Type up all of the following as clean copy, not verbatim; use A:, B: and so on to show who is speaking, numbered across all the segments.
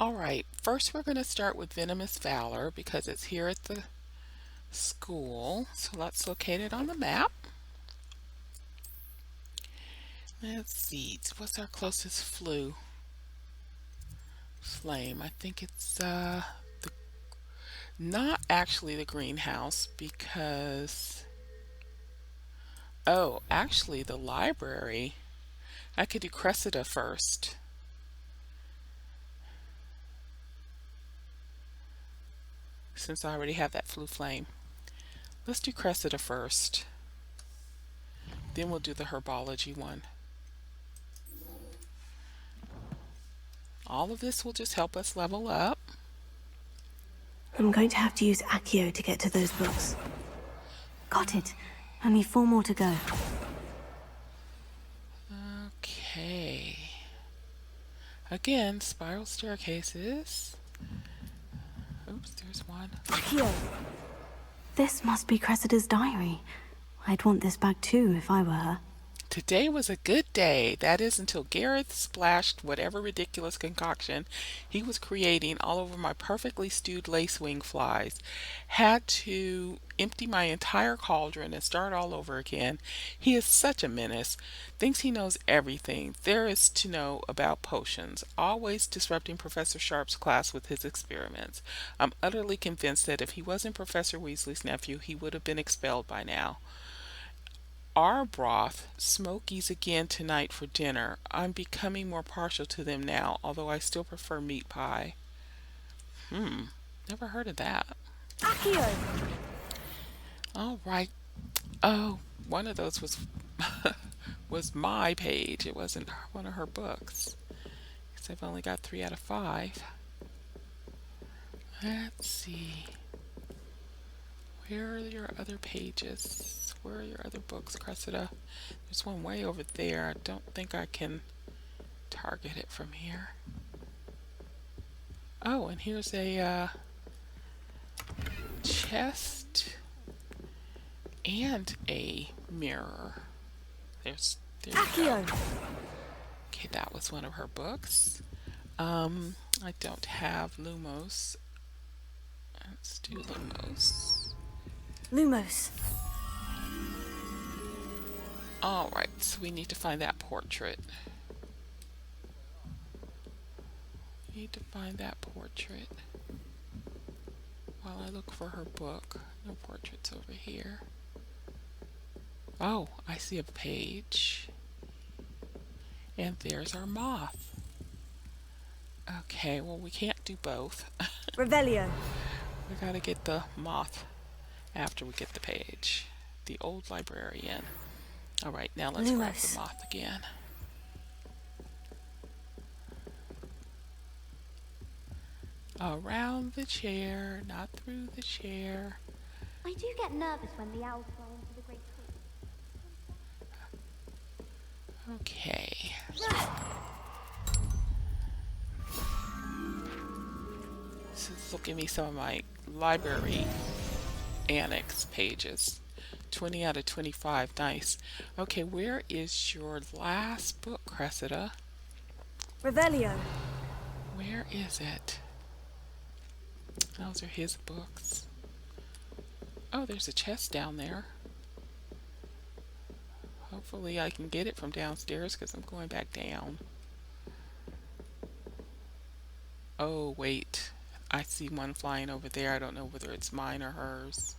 A: All right, first we're going to start with Venomous Valor because it's here at the school. So let's locate it on the map. Let's see, what's our closest flame? I think it's not actually the greenhouse because, oh, actually the library. I could do Cressida first. Since I already have that flue flame. Let's do Cressida first. Then we'll do the herbology one. All of this will just help us level up.
B: I'm going to have to use Accio to get to those books. Got it. Only 4 more to go.
A: Okay. Again, spiral staircases. Oops, there's one.
B: Accio! This must be Cressida's diary. I'd want this back too if I were her.
A: Today was a good day. That is until Gareth splashed whatever ridiculous concoction he was creating all over my perfectly stewed lacewing flies. Had to empty my entire cauldron and start all over again. He is such a menace. Thinks he knows everything there is to know about potions. Always disrupting Professor Sharp's class with his experiments. I'm utterly convinced that if he wasn't Professor Weasley's nephew, he would have been expelled by now. Our broth, Smokies again tonight for dinner. I'm becoming more partial to them now, although I still prefer meat pie. Never heard of that.
B: Accio!
A: All right. Oh, one of those was was my page. It wasn't one of her books. Because I've only got 3 out of 5. Let's see. Where are your other pages? Where are your other books, Cressida? There's one way over there. I don't think I can target it from here. Oh, and here's a chest and a mirror. There you go. Okay, that was one of her books. I don't have Lumos. Let's do Lumos.
B: Lumos.
A: Alright, so we need to find that portrait. Need to find that portrait. While I look for her book. No portraits over here. Oh, I see a page. And there's our moth. Okay, well we can't do both.
B: Revelio.
A: We gotta get the moth after we get the page. The old librarian. Alright, now let's grab the moth again. Around the chair, not through the chair.
C: I do get nervous when the owls fly into the great tree.
A: Okay. This will give me some of my library annex pages. 20 out of 25. Nice. Okay, where is your last book, Cressida?
B: Revelio.
A: Where is it? Those are his books. Oh, there's a chest down there. Hopefully I can get it from downstairs because I'm going back down. Oh, wait. I see one flying over there. I don't know whether it's mine or hers.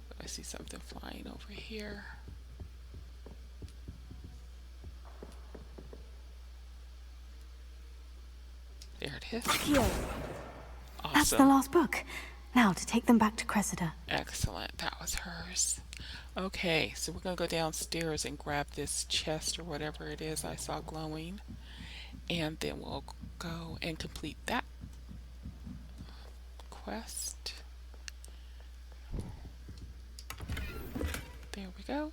A: But I see something flying over here. There it is.
B: Accio.
A: Awesome.
B: That's the last book. Now to take them back to Cressida.
A: Excellent. That was hers. Okay, so we're going to go downstairs and grab this chest or whatever it is I saw glowing. And then we'll go and complete that quest. There we go.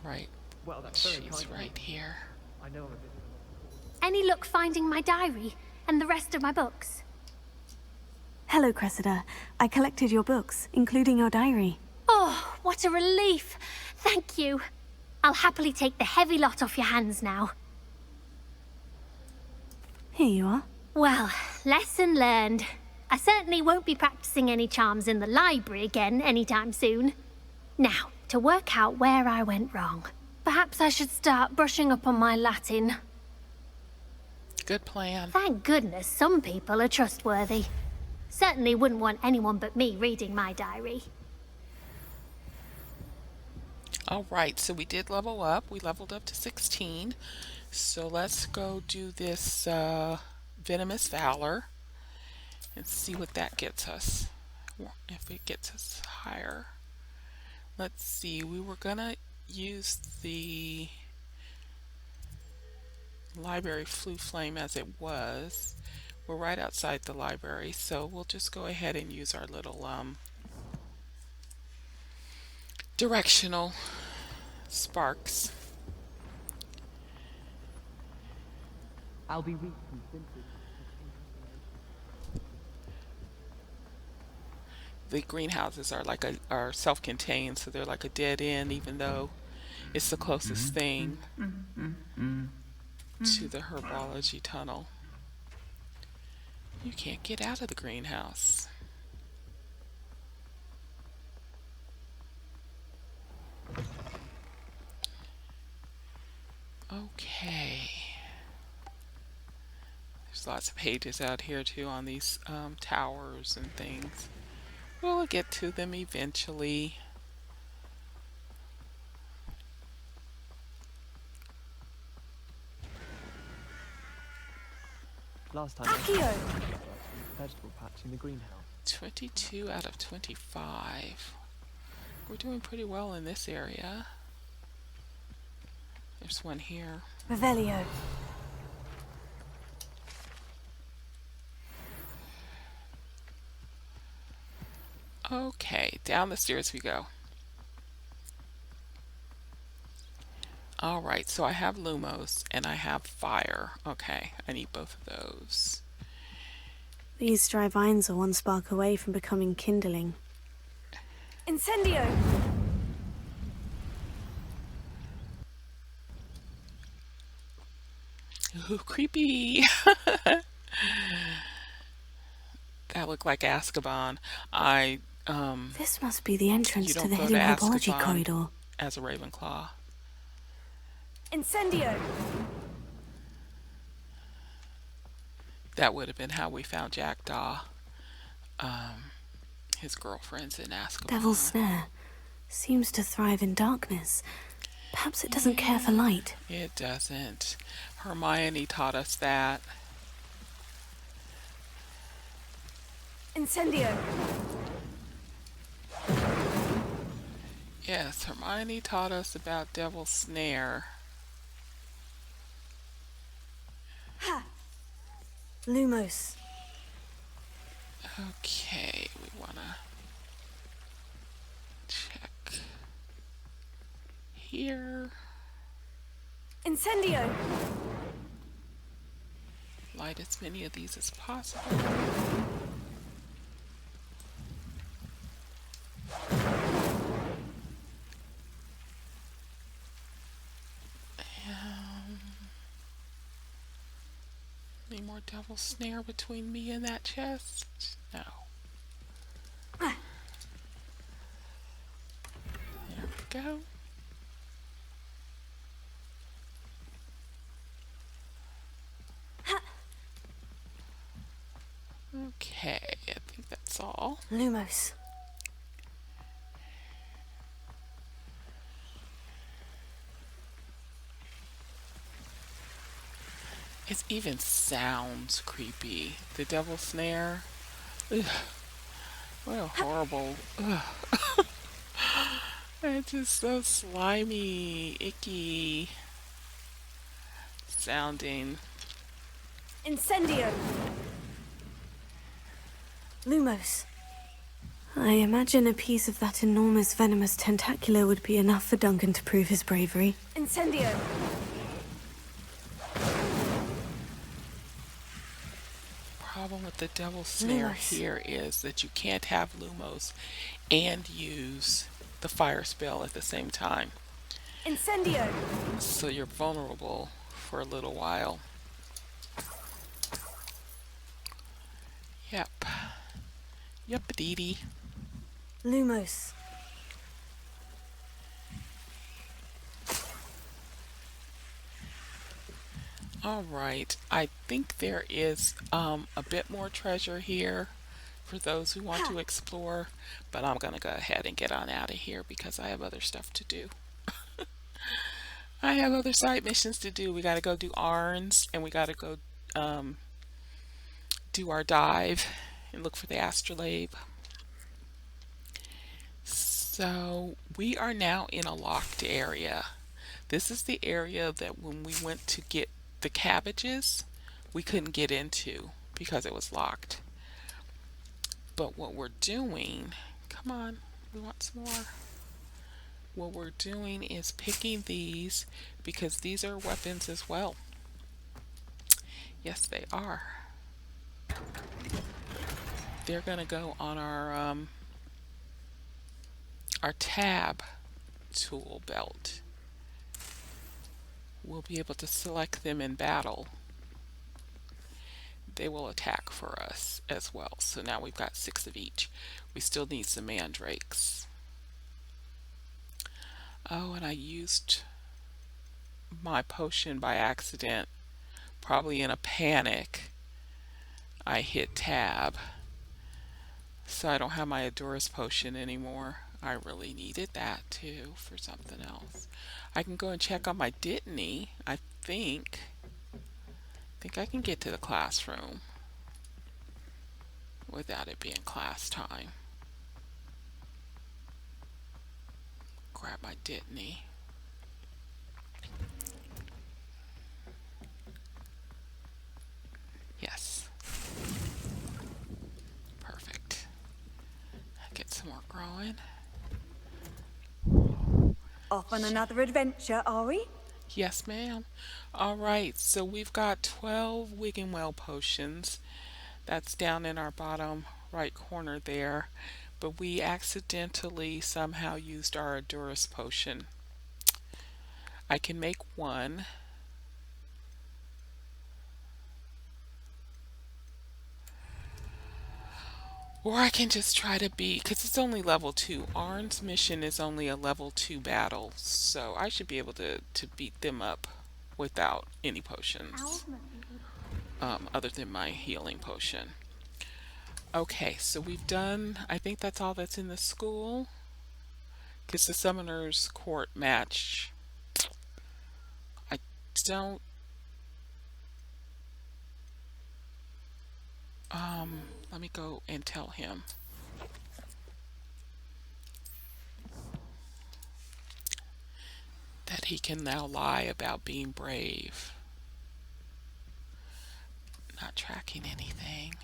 A: Alright.
D: Well, that's very
A: She's
D: kind.
A: right here.
D: I know I'm a bit
C: Any luck finding my diary and the rest of my books?
B: Hello, Cressida. I collected your books, including your diary.
C: Oh, what a relief. Thank you. I'll happily take the heavy lot off your hands now.
B: Here you are.
C: Well, lesson learned. I certainly won't be practicing any charms in the library again anytime soon. Now, to work out where I went wrong. Perhaps I should start brushing up on my Latin.
A: Good plan.
C: Thank goodness some people are trustworthy. Certainly wouldn't want anyone but me reading my diary.
A: All right, so we did level up. We leveled up to 16. So let's go do this Venomous Valor and see what that gets us. If it gets us higher. Let's see, we were gonna use the library Flue Flame as it was. We're right outside the library, so we'll just go ahead and use our little directional sparks.
D: I'll be weak.
A: The greenhouses are like are self-contained, so they're like a dead end, even though it's the closest thing to the herbology tunnel. You can't get out of the greenhouse. Okay. There's lots of pages out here too on these towers and things. We'll get to them eventually.
D: Last time I
B: Accio!
D: vegetable patch in the greenhouse.
A: 22 out of 25. We're doing pretty well in this area. There's one here.
B: Revelio.
A: Okay, down the stairs we go. Alright, so I have Lumos and I have Fire. Okay, I need both of those.
B: These dry vines are one spark away from becoming kindling. Incendio!
A: Ooh, creepy! That looked like Azkaban.
B: This must be the entrance
A: You
B: to
A: don't
B: the
A: go
B: hidden
A: to
B: herbology
A: Azkaban
B: corridor.
A: as a Ravenclaw.
B: Incendio!
A: That would have been how we found Jackdaw. His girlfriend's in Azkaban.
B: Devil's Snare seems to thrive in darkness. Perhaps it doesn't care for light.
A: It doesn't. Hermione taught us that.
B: Incendio!
A: Yes, Hermione taught us about Devil's Snare.
B: Ha! Lumos.
A: Okay, we want to check here.
B: Incendio!
A: Light as many of these as possible. Any more Devil's Snare between me and that chest? No. There we go. Okay, I think that's all.
B: Lumos.
A: It even sounds creepy. The Devil's Snare. Ugh. What a horrible. Ugh. It's just so slimy, icky sounding.
B: Incendio! Lumos. I imagine a piece of that enormous venomous tentacular would be enough for Duncan to prove his bravery. Incendio!
A: Problem with the Devil's Snare
B: Lumos.
A: here is that you can't have Lumos and use the fire spell at the same time.
B: Incendio!
A: So you're vulnerable for a little while. Yep. Yep, Dee Dee.
B: Lumos.
A: All right. I think there is a bit more treasure here for those who want to explore, but I'm going to go ahead and get on out of here because I have other stuff to do. I have other side missions to do. We got to go do Arns, and we got to go um, do our dive and look for the astrolabe. So we are now in a locked area. This is the area that when we went to get the cabbages, we couldn't get into because it was locked. But what we're doing, come on, we want some more. What we're doing is picking these because these are weapons as well. Yes, they are. They're gonna go on our tab tool belt. We'll be able to select them in battle. They will attack for us as well. So now we've got 6 of each. We still need some mandrakes. Oh, and I used my potion by accident. Probably in a panic. I hit tab. So I don't have my Adurus potion anymore. I really needed that too for something else. I can go and check on my Dittany. I think I can get to the classroom without it being class time. Grab my Dittany. Yes. Perfect. Get some more growing.
E: Off on another adventure, are we?
A: Yes, ma'am. All right, so we've got 12 Wiggenwell potions. That's down in our bottom right corner there. But we accidentally somehow used our Adurus potion. I can make one. Or I can just try to beat, because it's only level 2. Arn's mission is only a level 2 battle, so I should be able to beat them up without any potions, other than my healing potion. Okay, so we've done, I think that's all that's in the school, because the Summoner's Court match, I don't, let me go and tell him. That he can now lie about being brave. Not tracking anything.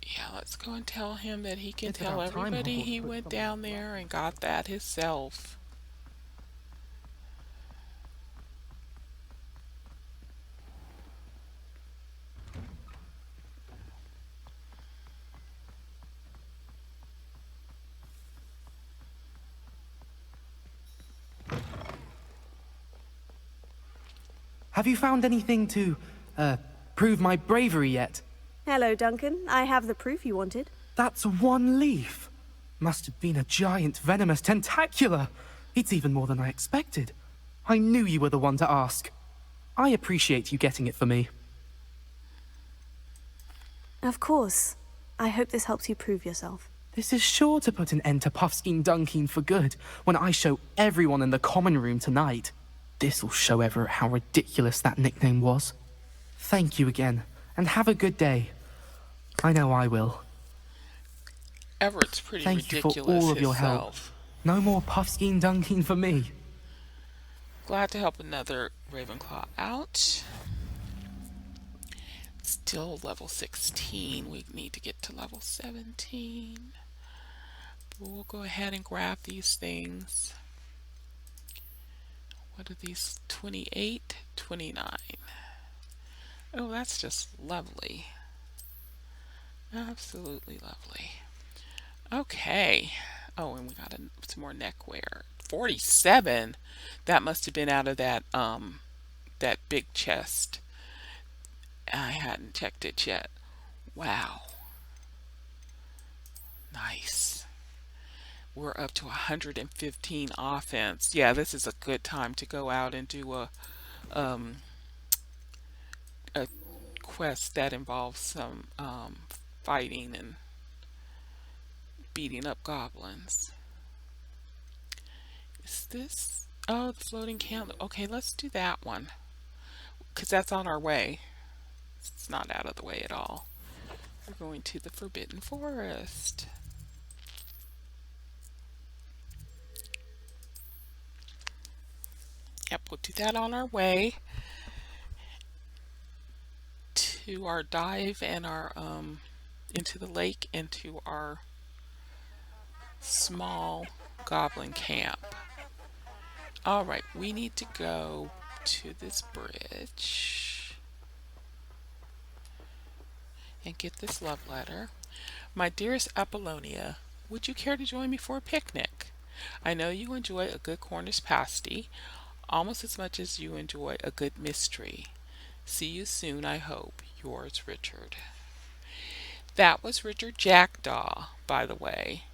A: Yeah, let's go and tell him that he can tell everybody he went down there and got that himself.
F: Have you found anything to, prove my bravery yet?
B: Hello, Duncan. I have the proof you wanted.
F: That's 1 leaf. Must have been a giant venomous tentacula. It's even more than I expected. I knew you were the one to ask. I appreciate you getting it for me.
B: Of course. I hope this helps you prove yourself.
F: This is sure to put an end to Puffskein Dunkeen for good when I show everyone in the common room tonight. This'll show Everett how ridiculous that nickname was. Thank you again, and have a good day. I know I will.
A: Everett's pretty
F: Thank you
A: ridiculous
F: for all of your help.
A: himself.
F: No more Puffskein Dunkeen for me.
A: Glad to help another Ravenclaw out. Still level 16. We need to get to level 17. But we'll go ahead and grab these things. What are these? 28, 29. Oh, that's just lovely. Absolutely lovely. Okay. Oh, and we got some more neckwear. 47. That must have been out of that big chest. I hadn't checked it yet. Wow. Nice. We're up to 115 offense. Yeah, this is a good time to go out and do um a quest that involves some fighting and beating up goblins. Is this? Oh, the floating candle. Okay, let's do that one because that's on our way. It's not out of the way at all. We're going to the Forbidden Forest. Yep, we'll do that on our way to our dive and our into the lake and to our small goblin camp. All right, we need to go to this bridge and get this love letter. My dearest Apollonia, would you care to join me for a picnic? I know you enjoy a good Cornish pasty almost as much as you enjoy a good mystery. See you soon, I hope. Yours, Richard. That was Richard Jackdaw, by the way.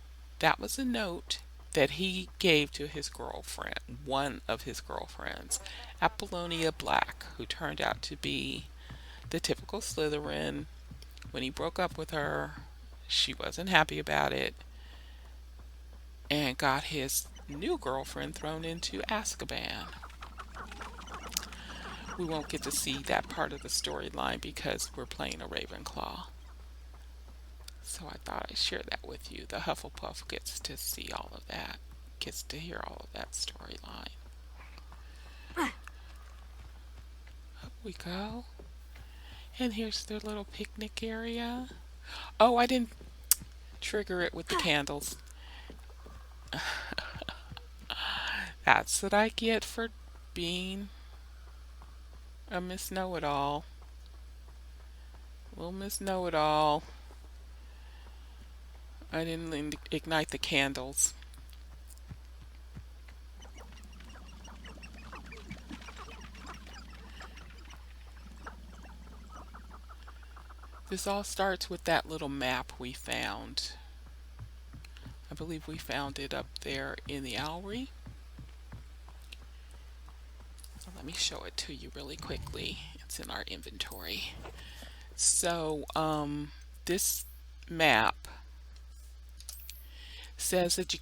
A: That was a note that he gave to his girlfriend, one of his girlfriends, Apollonia Black, who turned out to be the typical Slytherin. When he broke up with her, she wasn't happy about it and got his new girlfriend thrown into Azkaban. We won't get to see that part of the storyline because we're playing a Ravenclaw. So I thought I'd share that with you. The Hufflepuff gets to see all of that, gets to hear all of that storyline. Up we go. And here's their little picnic area. Oh, I didn't trigger it with the candles. That's what I get for being a Miss Know-It-all. Little Miss Know-It-all. I didn't ignite the candles. This all starts with that little map we found. I believe we found it up there in the Owlry. So let me show it to you really quickly. It's in our inventory. So, this map says that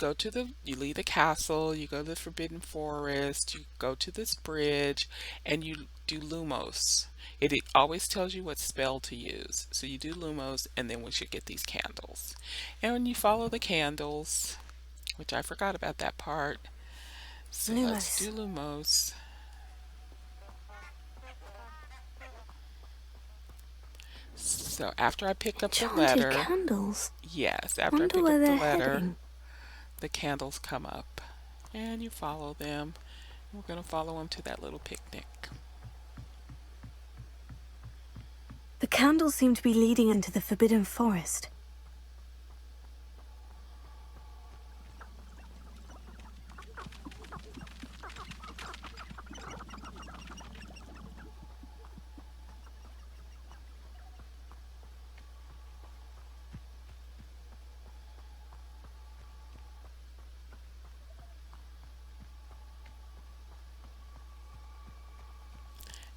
A: you leave the castle, you go to the Forbidden Forest, you go to this bridge, and you do Lumos. It always tells you what spell to use. So you do Lumos, and then we should get these candles. And when you follow the candles, which I forgot about that part, so let's do Lumos. So after I picked up the letter,
B: candles.
A: yes, after I
B: Wonder
A: pick
B: where
A: up the
B: they're
A: letter,
B: heading.
A: the candles come up, and you follow them. We're going to follow them to that little picnic.
B: The candles seem to be leading into the Forbidden Forest.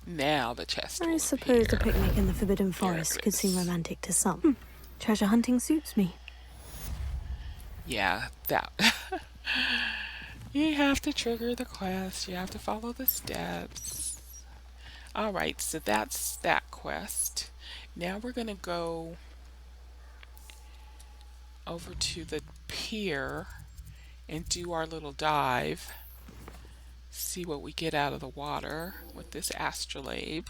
A: Now the chest
B: I
A: will
B: suppose the
A: appear.
B: picnic in the Forbidden
A: Here
B: Forest
A: it
B: could seem
A: is.
B: romantic to some. Treasure hunting suits me.
A: Yeah, that. You have to trigger the quest. You have to follow the steps. Alright, so that's that quest. Now we're going to go over to the pier and do our little dive. See what we get out of the water with this astrolabe.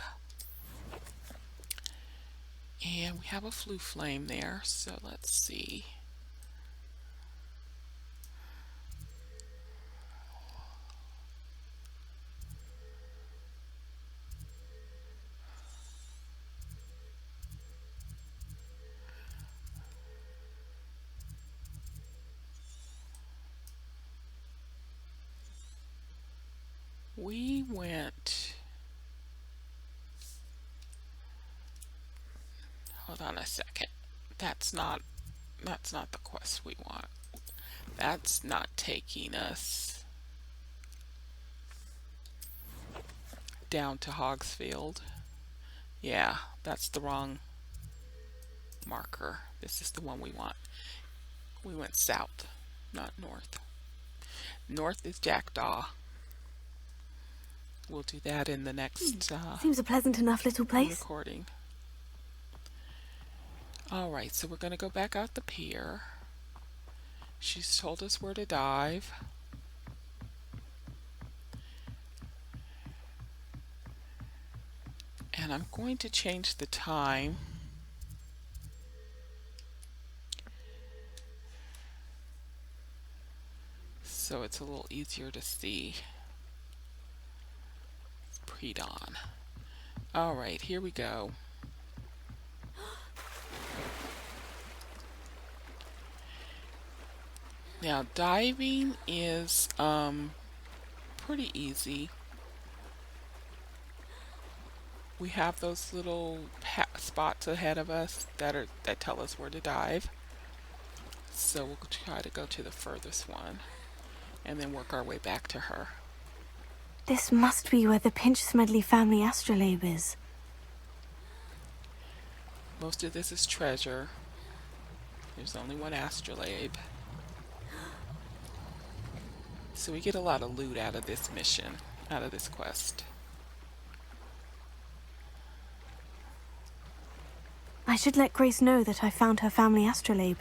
A: And we have a flue flame there, so let's see. we went... Hold on a second. That's not the quest we want. That's not taking us down to Hogsfield. Yeah, that's the wrong marker. This is the one we want. We went south, not north. North is Jackdaw. We'll do that in the next
B: Seems a pleasant enough little place.
A: recording. Alright, so we're going to go back out the pier. She's told us where to dive. And I'm going to change the time. So it's a little easier to see. It's pre-dawn. Alright, here we go. Now diving is pretty easy. We have those little spots ahead of us that tell us where to dive. So we'll try to go to the furthest one and then work our way back to her.
B: This must be where the Pinch-Smedley family astrolabe is.
A: Most of this is treasure. There's only one astrolabe. So we get a lot of loot out of this mission, out of this quest.
B: I should let Grace know that I found her family astrolabe.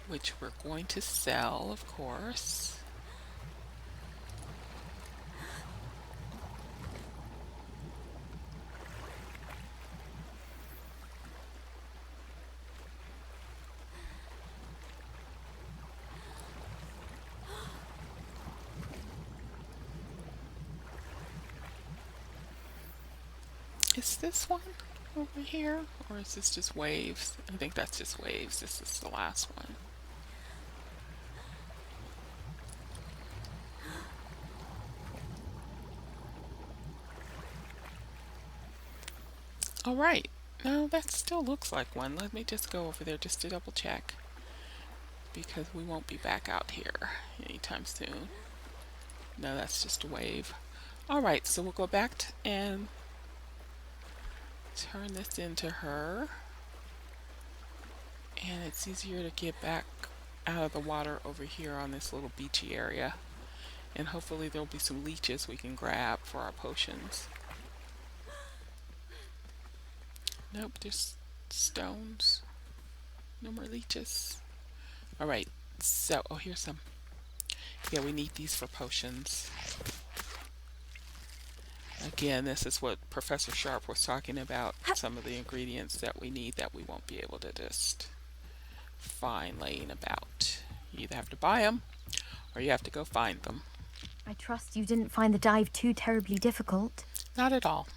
A: Which we're going to sell, of course. Is this one over here? Or is this just waves? I think that's just waves. This is the last one. Alright. No, that still looks like one. Let me just go over there just to double check. Because we won't be back out here anytime soon. No, that's just a wave. Alright, so we'll go back and turn this into her, and it's easier to get back out of the water over here on this little beachy area, and hopefully there'll be some leeches we can grab for our potions. Nope, just stones. No more leeches. Alright, so, oh, here's some. Yeah, we need these for potions. Again, this is what Professor Sharp was talking about, some of the ingredients that we need that we won't be able to just find laying about. You either have to buy them, or you have to go find them.
G: I trust you didn't find the dive too terribly difficult.
A: Not at all.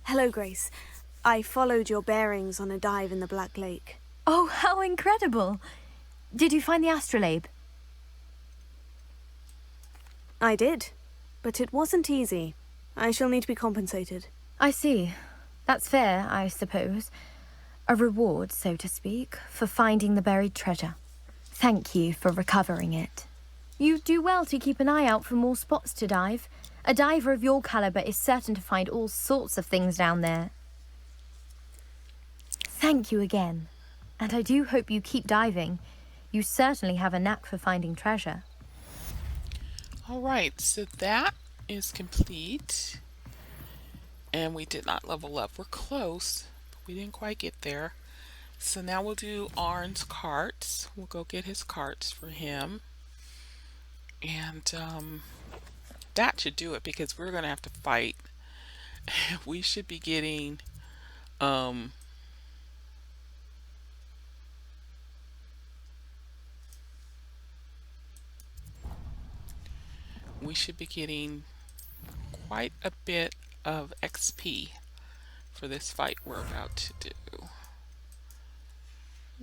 B: Hello, Grace. I followed your bearings on a dive in the Black Lake.
G: Oh, how incredible! Did you find the astrolabe?
B: I did, but it wasn't easy. I shall need to be compensated.
G: I see. That's fair, I suppose. A reward, so to speak, for finding the buried treasure. Thank you for recovering it. You do well to keep an eye out for more spots to dive. A diver of your caliber is certain to find all sorts of things down there. Thank you again. And I do hope you keep diving. You certainly have a knack for finding treasure.
A: Alright, so that is complete. And we did not level up. We're close, but we didn't quite get there. So now we'll do Arn's carts. We'll go get his carts for him. And that should do it, because we're going to have to fight. We should be getting quite a bit of XP for this fight we're about to do.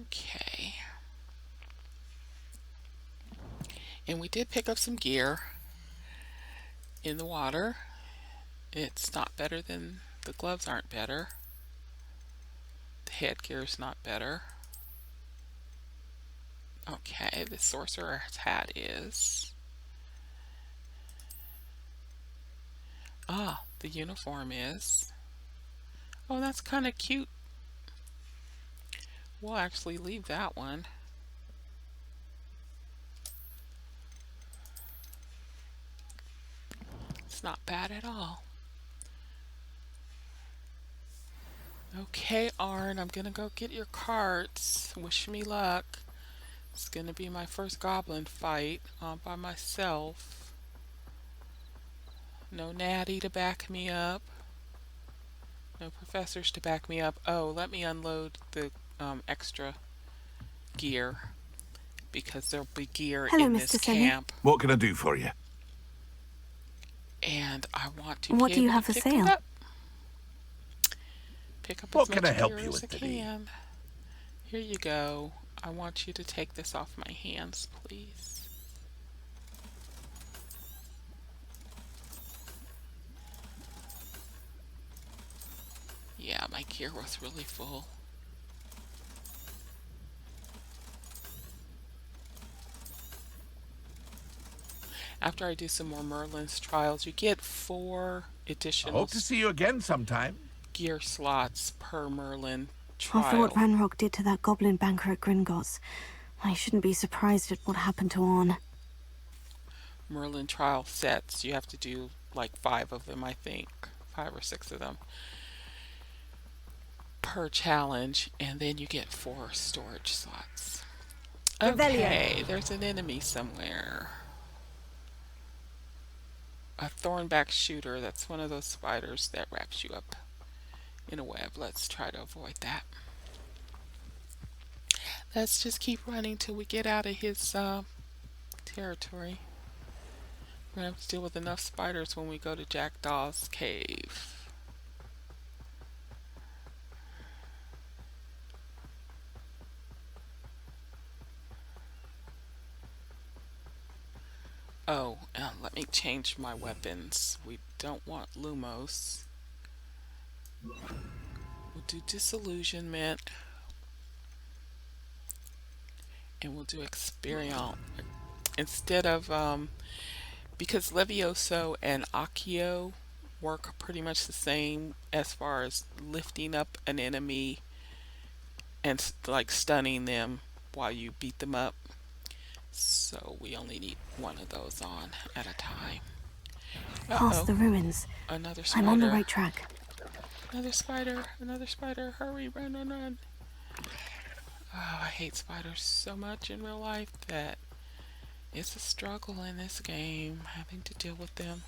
A: Okay. And we did pick up some gear in the water. It's not better than, the gloves aren't better. The headgear's not better. Okay, the sorcerer's hat is. Ah, the uniform is. Oh, that's kind of cute. We'll actually leave that one. It's not bad at all. Okay, Arn, I'm gonna go get your carts. Wish me luck. It's gonna be my first goblin fight all by myself. No Natty to back me up. No professors to back me up. Oh, let me unload the extra gear, because there'll be gear
B: Hello,
A: in
B: Mr.
A: this
B: Semi.
A: camp,
H: What can I do for you?
A: and I want to
B: What
A: be
B: do you
A: able
B: have
A: to
B: for
A: pick it
B: sale?
A: up. Pick up
H: What
A: as
H: can
A: much
H: I help
A: gear
H: you
A: as I
H: with, Biddy?
A: can. Here you go. I want you to take this off my hands, please. Yeah, my gear was really full. After I do some more Merlin's trials, you get 4
H: I
A: additional
H: hope to see you again sometime.
A: gear slots per Merlin
B: After what
A: trial.
B: Ranrock did to that goblin banker at Gringotts, I shouldn't be surprised at what happened to Orn.
A: Merlin trial sets. You have to do like 5 of them, I think. 5 or 6 of them per challenge, and then you get 4 storage slots. Okay, there's an enemy somewhere. A thornback shooter. That's one of those spiders that wraps you up in a web. Let's try to avoid that. Let's just keep running till we get out of his territory. We're gonna have to deal with enough spiders when we go to Jackdaw's cave. Oh, let me change my weapons. We don't want Lumos. We'll do disillusionment. And we'll do experience. Instead of, because Levioso and Accio work pretty much the same as far as lifting up an enemy and like stunning them while you beat them up. So we only need one of those on at a time.
B: Past the ruins.
A: Another spider.
B: I'm on the right track.
A: Another spider. Another spider. Hurry, run, run, run. Oh, I hate spiders so much in real life that it's a struggle in this game, having to deal with them.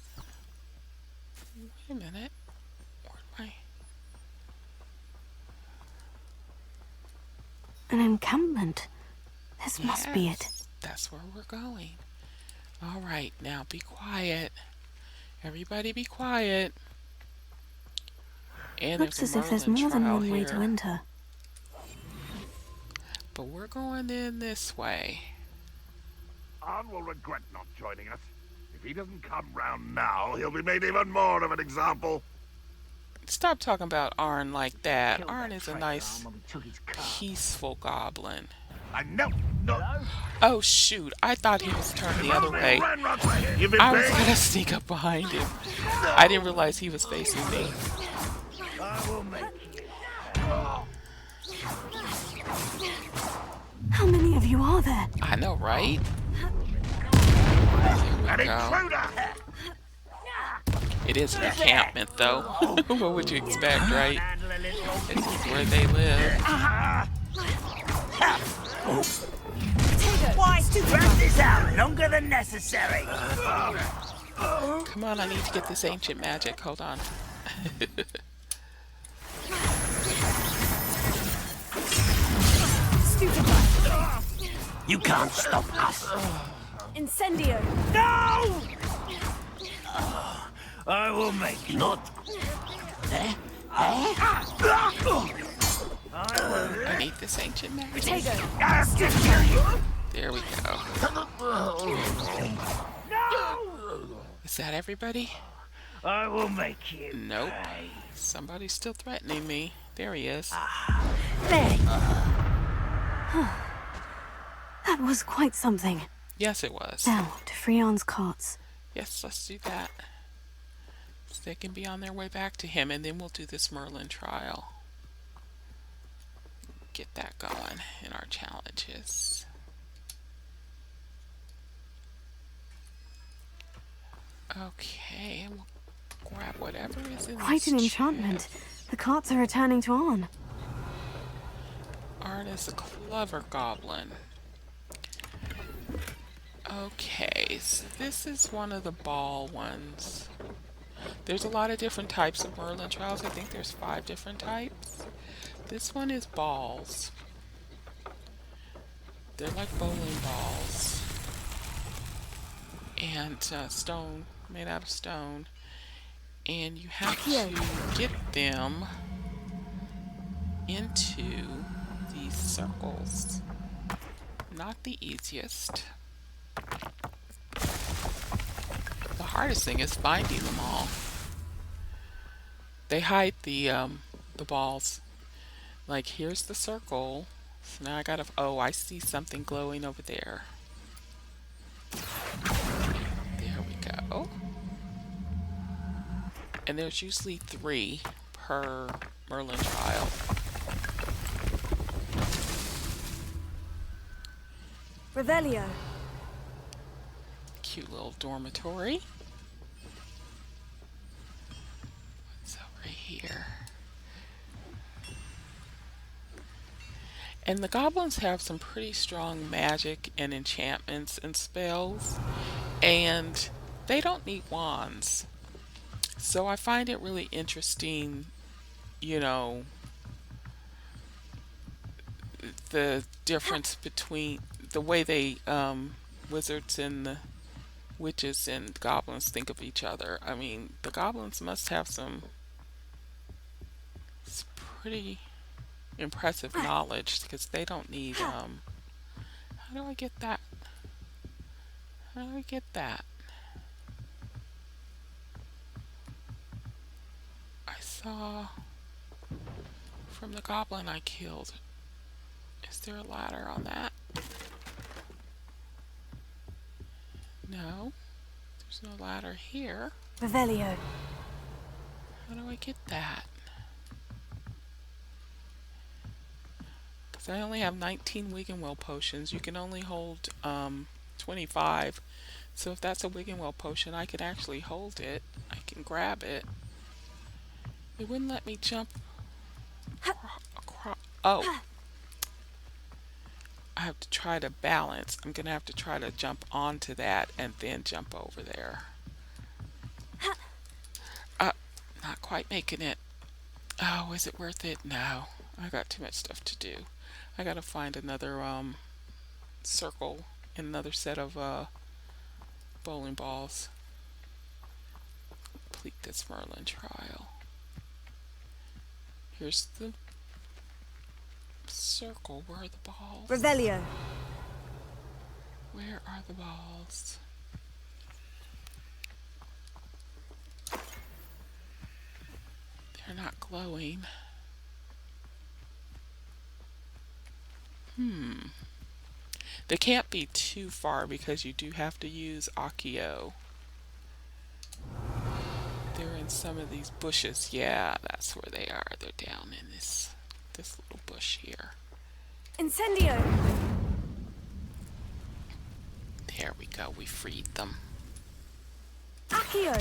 A: Wait a minute. Where'd my...
B: An encampment. This must be it.
A: That's where we're going. All right, now be quiet. Everybody be quiet. And
B: Looks
A: there's
B: as
A: a
B: if there's
A: Merlin
B: more than
A: trial
B: one way to
A: here.
B: enter.
A: But we're going in this way.
H: Arn will regret not joining us. If he doesn't come round now, he'll be made even more of an example.
A: Stop talking about Arn like that. Arn is a nice, peaceful goblin.
H: I know. No.
A: Oh shoot, I thought he was turned the other way.
H: You've been
A: I was
H: paying.
A: gonna sneak up behind him. I didn't realize he was facing me.
H: I will make you.
B: How many of you are there?
A: I know, right?
H: An
A: There we go.
H: intruder!
A: It is an encampment, though. What would you expect, right? This is where they live.
I: Why drag this out longer than necessary?
A: Come on, I need to get this ancient magic. Hold on.
I: You can't stop us.
E: Incendio!
I: No! I will make you. Not. I
A: I need this ancient magazine.
E: Potato.
A: There we go. Is that everybody?
I: I will make you.
A: Nope. Somebody's still threatening me. There he is.
I: There.
B: That was quite something.
A: Yes, it was.
B: Now, to Freon's carts.
A: Yes, let's do that. So they can be on their way back to him, and then we'll do this Merlin trial. Get that going in our challenges. Okay, and we'll grab whatever is in
B: Quite
A: this
B: an enchantment.
A: chest.
B: The carts are returning to Arn.
A: Arn is a clever goblin. Okay, so this is one of the ball ones. There's a lot of different types of Merlin trials. I think there's 5 different types. This one is balls. They're like bowling balls. And stone, made out of stone. And you have to get them into these circles. Not the easiest. The hardest thing is finding them all. They hide the balls. Like, here's the circle. So now I gotta, oh, I see something glowing over there. There we go. And there's usually 3 per Merlin trial.
E: Revelio.
A: Cute little dormitory. What's over here? And the goblins have some pretty strong magic and enchantments and spells, and they don't need wands. So I find it really interesting, you know, the difference between the way they wizards and the witches and goblins think of each other. I mean, the goblins must have some pretty impressive knowledge, because they don't need how do I get that? How do I get that? I saw from the goblin I killed. Is there a ladder on that? No, there's no ladder here.
E: Revelio.
A: How do I get that? Because I only have 19 Wiggenwell potions. You can only hold 25. So if that's a Wiggenwell potion, I can actually hold it. I can grab it. It wouldn't let me jump across. Oh. I have to try to balance. I'm going to have to try to jump onto that and then jump over there. Not quite making it. Oh, is it worth it? No. I got too much stuff to do. I got to find another circle and another set of bowling balls. Complete this Merlin trial. Here's the circle. Where are the balls?
E: Revelio.
A: Where are the balls? They're not glowing. They can't be too far because you do have to use Accio. They're in some of these bushes. Yeah, that's where they are. They're down in this little bush here.
E: Incendio.
A: There we go. We freed them.
E: Accio.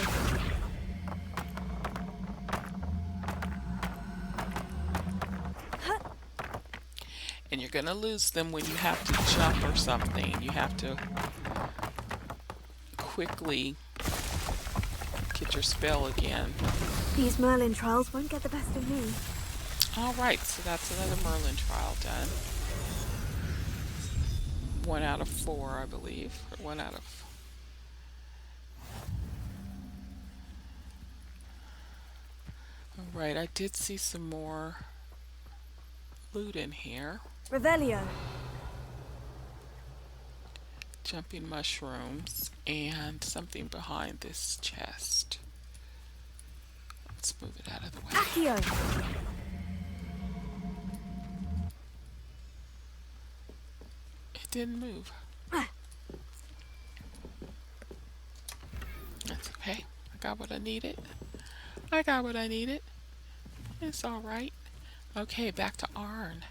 A: And you're gonna lose them when you have to jump or something. You have to quickly get your spell again.
B: These Merlin trials won't get the best of me.
A: Alright, so that's another Merlin trial done. 1 out of 4, I believe. Or 1 out of... Alright, I did see some more loot in here.
E: Revelio.
A: Jumping mushrooms and something behind this chest. Let's move it out of the way.
E: Accio.
A: It didn't move. That's okay. I got what I needed. I got what I needed. It's all right. Okay, back to Arn.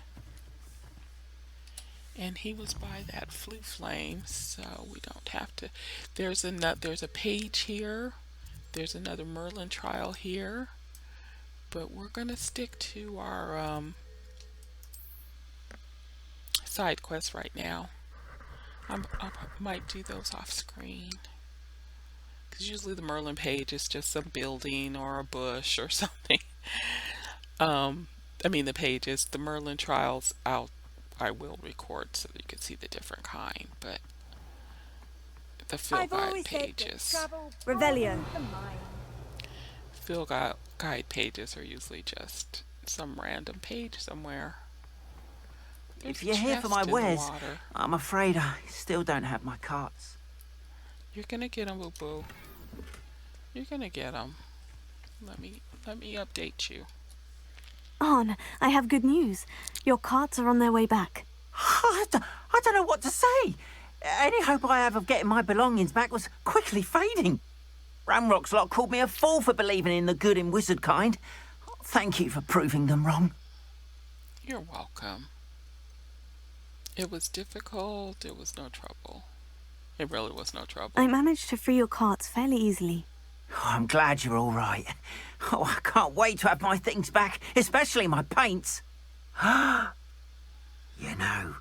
A: And he was by that flue flame, so we don't have to. There's a page here. There's another Merlin trial here. But we're gonna stick to our side quests right now. I might do those off screen. Because usually the Merlin page is just some building or a bush or something. I mean the pages, the Merlin trials I will record so that you can see the different kind, but the field guide pages.
E: Revelio.
A: Field guide pages are usually just some random page somewhere. There's
J: If you're here for
A: chest
J: my
A: in the
J: wares,
A: water.
J: I'm afraid I still don't have my carts.
A: You're gonna get them, boo boo. You're gonna get them. Let me update you.
B: Arn, I have good news. Your carts are on their way back.
J: I don't know what to say. Any hope I have of getting my belongings back was quickly fading. Ramrock's lot called me a fool for believing in the good in wizard kind. Thank you for proving them wrong.
A: You're welcome. It was difficult. It was no trouble. It really was no trouble.
B: I managed to free your carts fairly easily.
J: Oh, I'm glad you're all right. Oh, I can't wait to have my things back, especially my paints. You know,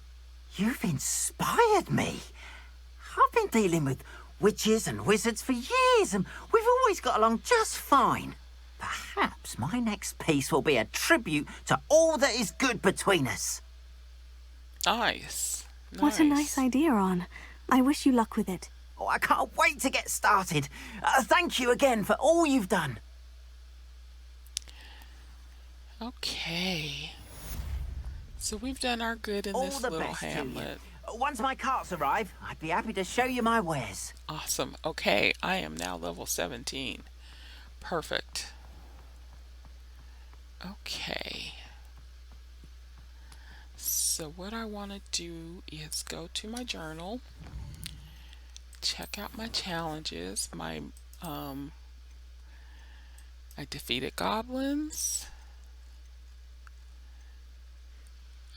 J: you've inspired me. I've been dealing with witches and wizards for years, and we've always got along just fine. Perhaps my next piece will be a tribute to all that is good between us.
A: Nice.
B: What a nice idea, Arn. I wish you luck with it.
J: Oh, I can't wait to get started. Thank you again for all you've done.
A: Okay. So we've done our good in
J: All
A: this
J: the
A: little
J: best to you.
A: hamlet.
J: Once my carts arrive, I'd be happy to show you my wares.
A: Awesome. Okay, I am now level 17. Perfect. Okay. So what I want to do is go to my journal, check out my challenges. I defeated goblins.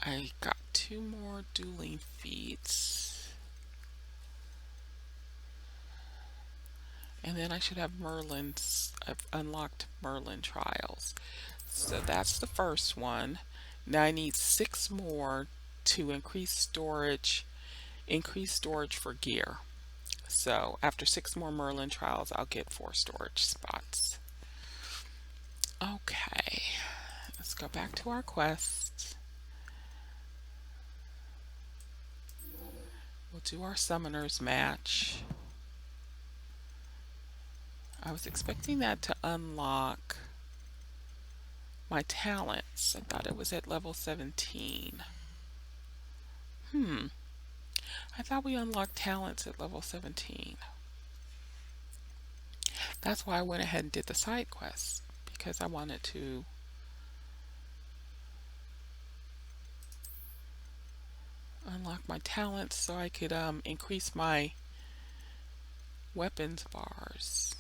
A: I got 2 more dueling feats. And then I should have Merlin's. I've unlocked Merlin trials. So that's the first one. Now I need 6 more to increase storage for gear. So after 6 more Merlin trials, I'll get 4 storage spots. Okay, let's go back to our quest. We'll do our summoners match. I was expecting that to unlock my talents. I thought it was at level 17. I thought we unlocked talents at level 17. That's why I went ahead and did the side quest, because I wanted to unlock my talents so I could increase my weapons bars.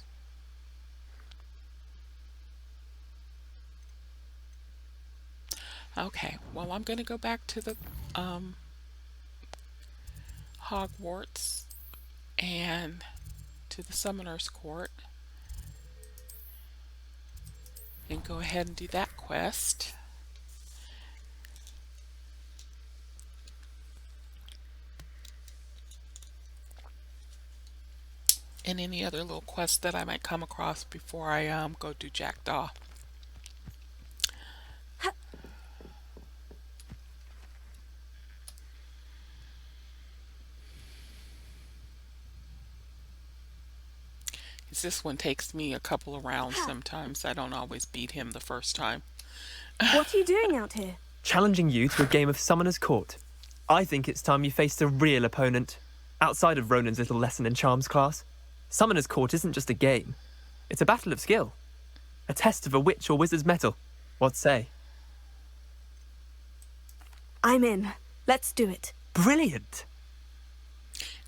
A: Okay, well, I'm going to go back to the Hogwarts and to the Summoner's Court and go ahead and do that quest. And any other little quests that I might come across before I go do Jackdaw. This one takes me a couple of rounds sometimes. I don't always beat him the first time.
E: What are you doing out here?
K: challenging you to a game of Summoner's Court. I think it's time you faced a real opponent, outside of Ronan's little lesson in charms class. Summoner's Court isn't just a game. It's a battle of skill. A test of a witch or wizard's mettle. What say?
B: I'm in. Let's do it.
K: Brilliant!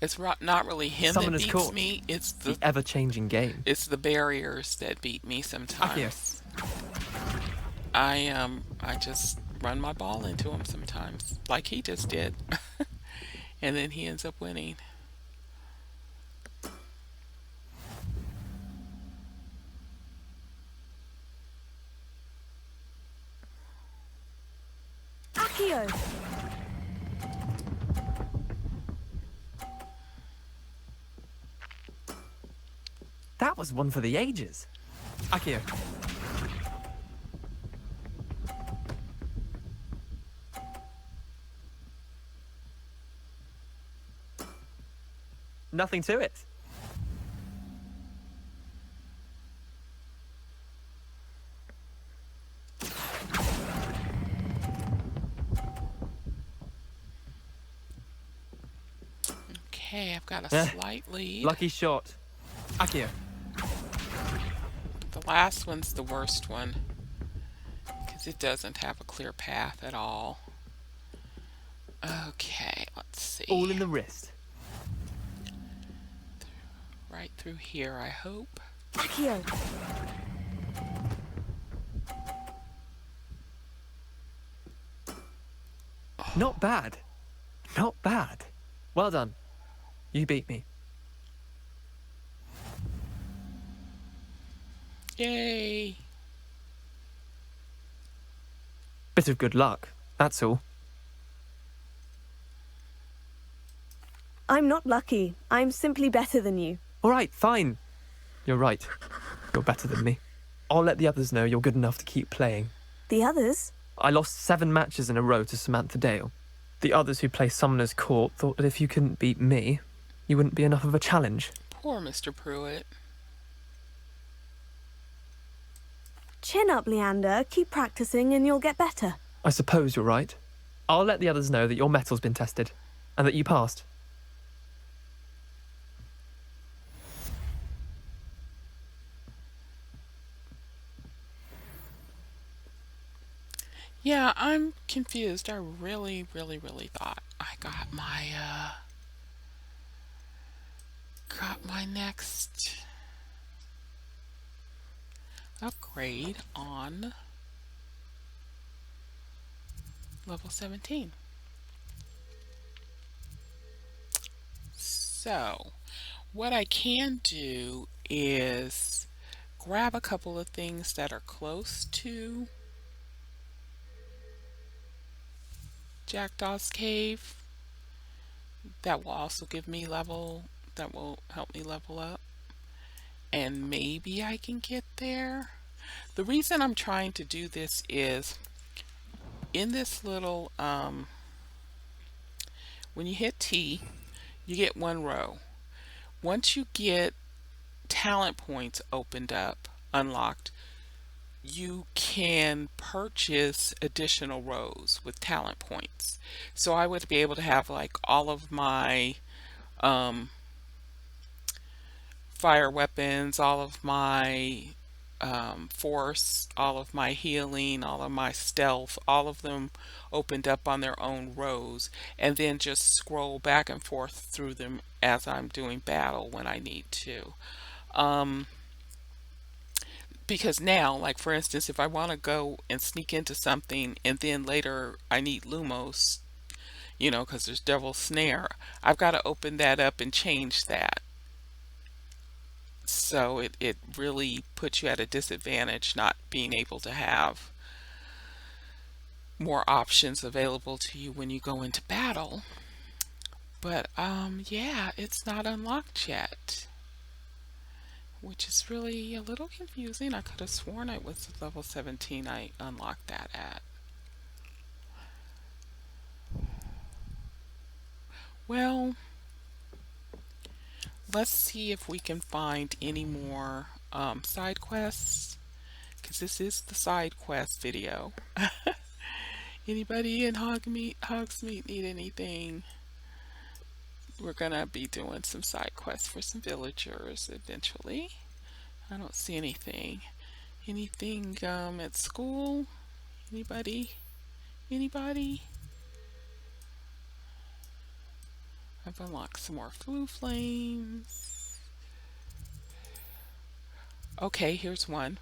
A: It's not really him
K: Summoner's
A: that beats
K: Court.
A: me. It's
K: The ever-changing game.
A: it's the barriers that beat me sometimes. I just run my ball into him sometimes, like he just did, and then he ends up winning.
E: Accio!
K: That was one for the ages. Akio. Nothing to it.
A: Okay, I've got a slight lead.
K: Lucky shot. Akio.
A: The last one's the worst one because it doesn't have a clear path at all. Okay, let's see.
K: All in the wrist.
A: Right through here, I hope.
E: Accio!
K: Not bad. Not bad. Well done. You beat me.
A: Yay!
K: Bit of good luck, that's all.
E: I'm not lucky. I'm simply better than you.
K: All right, fine. You're right. You're better than me. I'll let the others know you're good enough to keep playing.
E: The others?
K: I lost 7 matches in a row to Samantha Dale. The others who play Summoner's Court thought that if you couldn't beat me, you wouldn't be enough of a challenge.
A: Poor Mr. Pruitt.
E: Chin up, Leander. Keep practicing and you'll get better.
K: I suppose you're right. I'll let the others know that your metal's been tested, and that you passed.
A: Yeah, I'm confused. I really thought I got my next upgrade on level 17. So, what I can do is grab a couple of things that are close to Jackdaw's Cave. That will also give me that will help me level up. And maybe I can get there. The reason I'm trying to do this is in this little, when you hit T, you get 1 row. Once you get talent points opened up, unlocked, you can purchase additional rows with talent points. So I would be able to have like all of my fire weapons, all of my force, all of my healing, all of my stealth, all of them opened up on their own rows, and then just scroll back and forth through them as I'm doing battle when I need to. Because now, like for instance, if I want to go and sneak into something and then later I need Lumos, you know, because there's Devil's Snare, I've got to open that up and change that. So it really puts you at a disadvantage not being able to have more options available to you when you go into battle. But yeah, it's not unlocked yet, which is really a little confusing. I could have sworn it was level 17 I unlocked that at. Well, let's see if we can find any more side quests, because this is the side quest video. Anybody in Hogsmeade need anything? We're gonna be doing some side quests for some villagers eventually. I don't see anything. Anything at school? Anybody? Anybody? I've unlocked some more flue flames. Okay, here's one.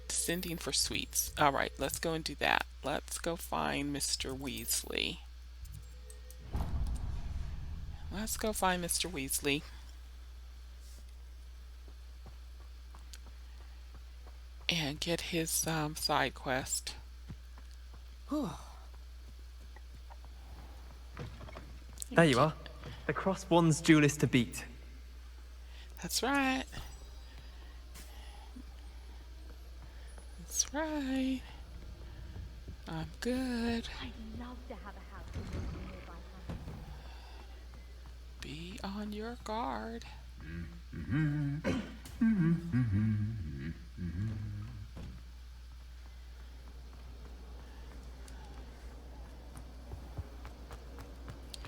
A: Descending for sweets. Alright, let's go and do that. Let's go find Mr. Weasley. Let's go find Mr. Weasley. And get his side quest.
K: There you are. The cross wands duelist to beat.
A: That's right. That's right. I'm good.
C: I'd love to have a house in nearby.
A: Be on your guard.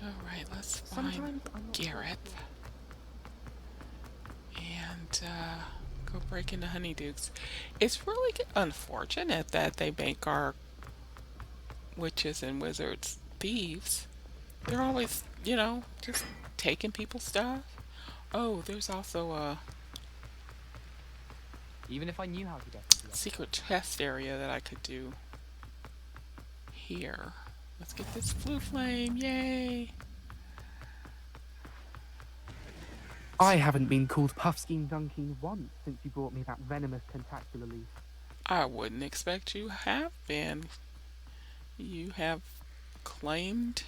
A: Alright, let's find Gareth. And go break into Honeydukes. It's really unfortunate that they make our witches and wizards thieves. They're always, you know, just taking people's stuff. Oh, there's also a
F: Even if I knew how to get into the
A: secret chest area that I could do here. Let's get this flue flame, yay!
F: I haven't been called Puffskein Dunking once since you brought me that venomous tentacular leaf.
A: I wouldn't expect you have been. You have claimed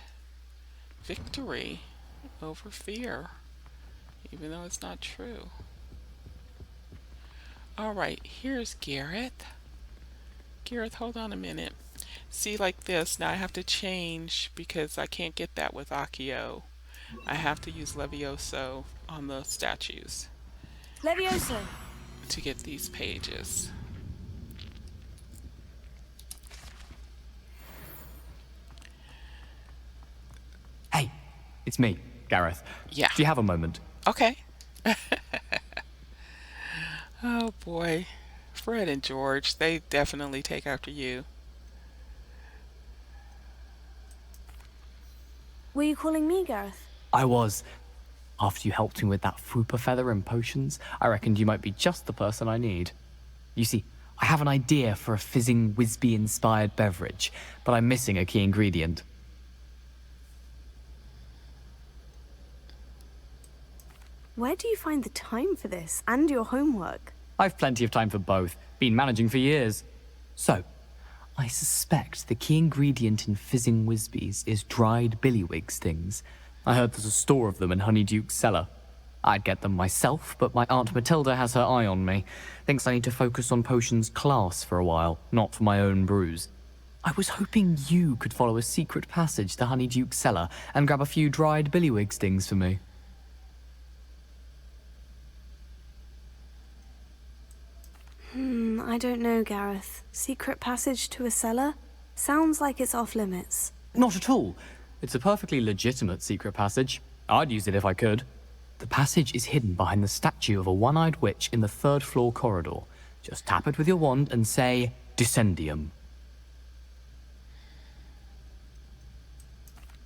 A: victory over fear, even though it's not true. Alright, here's Gareth. Gareth, hold on a minute. See, like this, now I have to change because I can't get that with Accio. I have to use Levioso on the statues
E: Levioso.
A: to get these pages.
L: Hey, it's me, Gareth.
A: Yeah.
L: Do you have a moment?
A: Okay. Oh boy. Fred and George, they definitely take after you.
E: Were you calling me, Gareth?
L: I was. After you helped me with that Fupa feather and potions, I reckoned you might be just the person I need. You see, I have an idea for a fizzing Whizbee-inspired beverage, but I'm missing a key ingredient.
E: Where do you find the time for this and your homework?
L: I've plenty of time for both. Been managing for years. So, I suspect the key ingredient in fizzing Whizbees is dried billywig stings. I heard there's a store of them in Honeyduke's cellar. I'd get them myself, but my Aunt Matilda has her eye on me. Thinks I need to focus on potions class for a while, not for my own brews. I was hoping you could follow a secret passage to Honeyduke's cellar and grab a few dried billywig stings for me.
E: I don't know, Gareth. Secret passage to a cellar? Sounds like it's off limits.
L: Not at all. It's a perfectly legitimate secret passage. I'd use it if I could. The passage is hidden behind the statue of a one-eyed witch in the third-floor corridor. Just tap it with your wand and say, Descendium.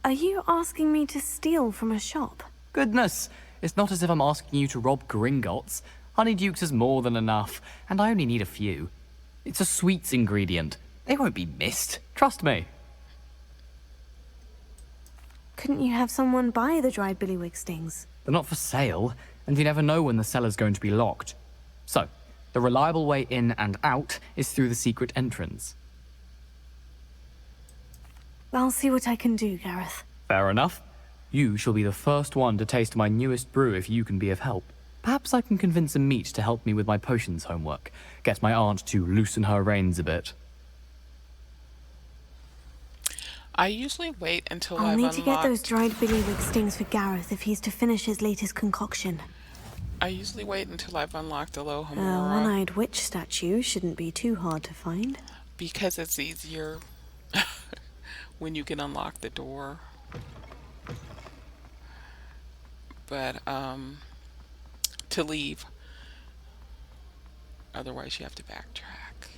E: Are you asking me to steal from a shop?
L: Goodness, it's not as if I'm asking you to rob Gringotts. Honeyduke's is more than enough, and I only need a few. It's a sweets ingredient. They won't be missed. Trust me.
E: Couldn't you have someone buy the dried billywig stings?
L: They're not for sale, and you never know when the cellar's going to be locked. So, the reliable way in and out is through the secret entrance.
E: I'll see what I can do, Gareth.
L: Fair enough. You shall be the first one to taste my newest brew if you can be of help. Perhaps I can convince a meat to help me with my potions homework. Get my aunt to loosen her reins a bit.
A: I usually wait until
E: I'll
A: I've
E: need
A: unlocked...
E: to get those dried billywig stings for Gareth if he's to finish his latest concoction.
A: I usually wait until I've unlocked the
E: A
A: Alohomora
E: one-eyed witch statue shouldn't be too hard to find.
A: because it's easier when you can unlock the door. But to leave. Otherwise you have to backtrack.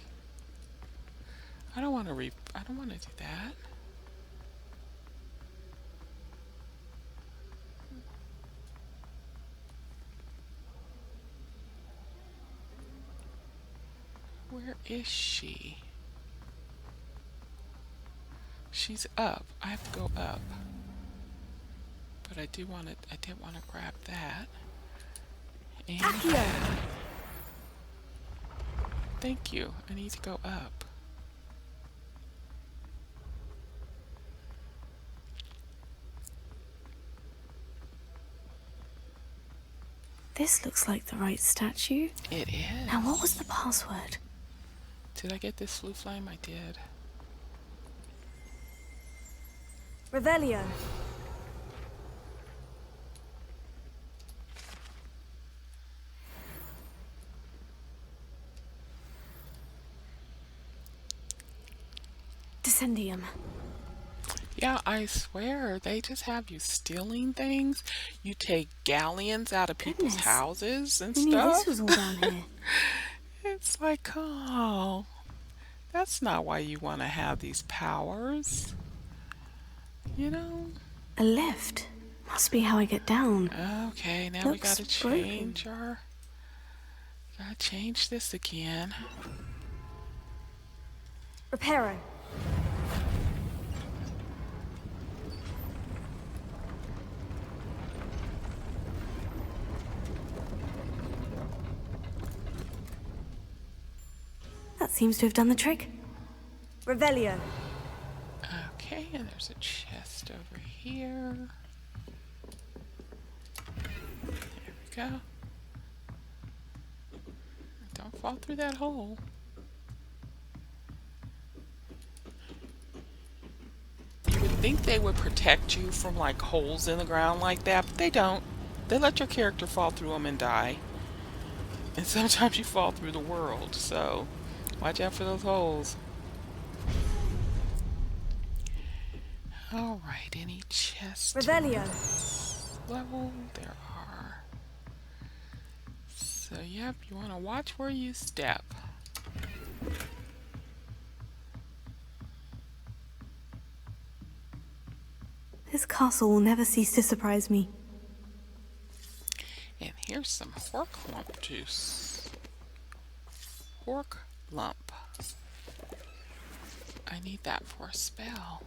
A: I don't want to do that. Where is she? She's up. I have to go up. But I did want to grab that. And that. Thank you. I need to go up.
B: This looks like the right statue.
A: It is.
B: Now, what was the password?
A: Did I get this flue flame? I did.
E: Revelio.
B: Descendium.
A: Yeah, I swear, they just have you stealing things. You take galleons out of people's houses and
B: Who knew
A: stuff.
B: this was all down here?
A: It's like, oh, that's not why you want to have these powers. You know?
B: A lift. Must be how I get down.
A: Okay, now we
B: Looks
A: gotta change our... Gotta change this again.
E: Reparo.
B: That seems to have done the trick.
E: Revelio.
A: Okay, and there's a chest over here. There we go. Don't fall through that hole. You would think they would protect you from like holes in the ground like that, but they don't. They let your character fall through them and die. And sometimes you fall through the world, so watch out for those holes. Alright, any chests?
E: Revelio.
A: Level? There are. So, yep, you want to watch where you step.
B: This castle will never cease to surprise me.
A: And here's some hork lump juice. Hork lump. I need that for a spell.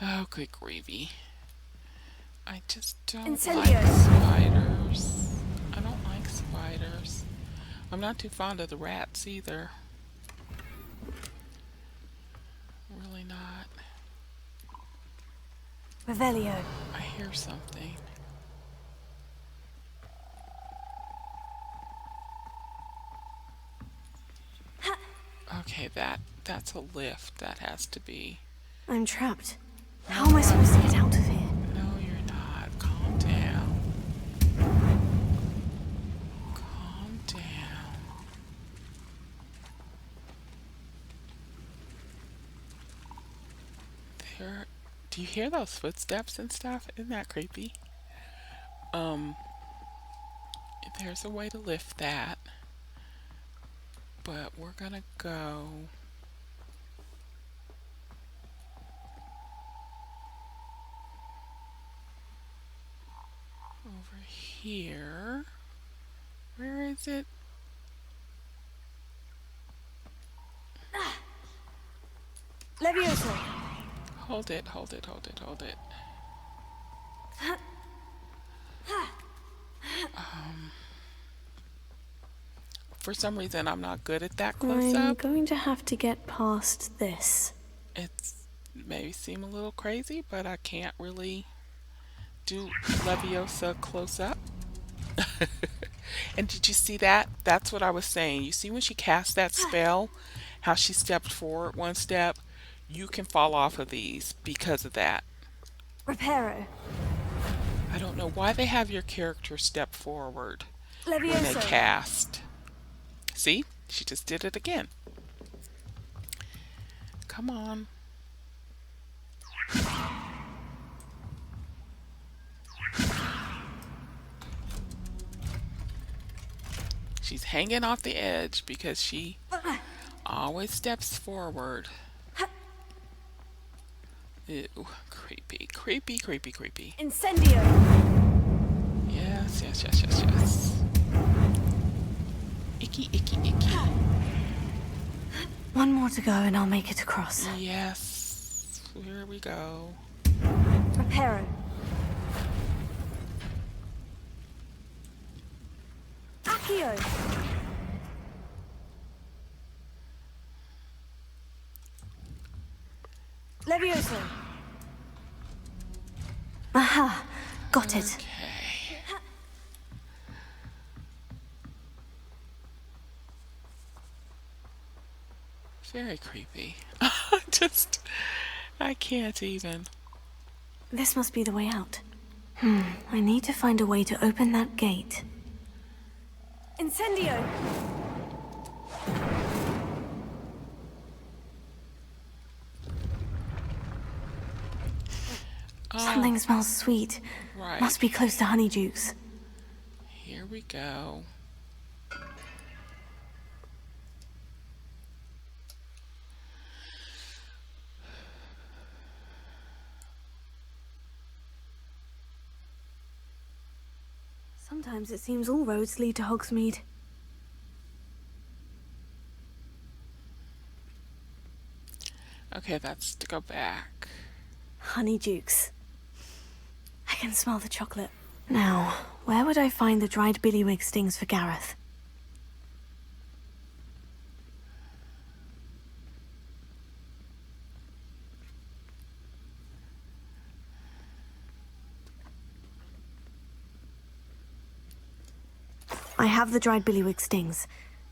A: Oh, good gravy. I just don't like spiders. I don't like spiders. I'm not too fond of the rats either. Really not.
E: Revelio.
A: I hear something. Okay, that's a lift. That has to be.
B: I'm trapped. How am I supposed to get out of here?
A: No, you're not. Calm down. Calm down. There. Do you hear those footsteps and stuff? Isn't that creepy? There's a way to lift that. But we're gonna go over here. Where is it?
E: Levioso.
A: Hold it, hold it, hold it, hold it. For some reason, I'm not good at that close
B: I'm
A: up.
B: going to have to get past this.
A: It's maybe seem a little crazy, but I can't really do Leviosa close up. And did you see that? That's what I was saying. You see when she cast that spell, how she stepped forward one step? You can fall off of these because of that.
E: Reparo.
A: I don't know why they have your character step forward when they
E: Levioso.
A: cast. See? She just did it again. Come on. She's hanging off the edge because she always steps forward. Ew, creepy, creepy, creepy, creepy.
E: Incendio.
A: Yes, yes, yes, yes, yes. Icky, icky, icky.
B: One more to go and I'll make it across.
A: Yes. Here we go.
E: Reparo. Accio. Levioso.
B: Aha! Got it.
A: Okay. Very creepy. I can't even.
B: This must be the way out. I need to find a way to open that gate.
E: Incendio.
B: Something smells sweet.
A: Right.
B: Must be close to Honeydukes.
A: Here we go.
B: Sometimes it seems all roads lead to Hogsmeade.
A: Okay, that's to go back.
B: Honeydukes. I can smell the chocolate. Now, where would I find the dried billywig stings for Gareth? I have the dried billywig stings.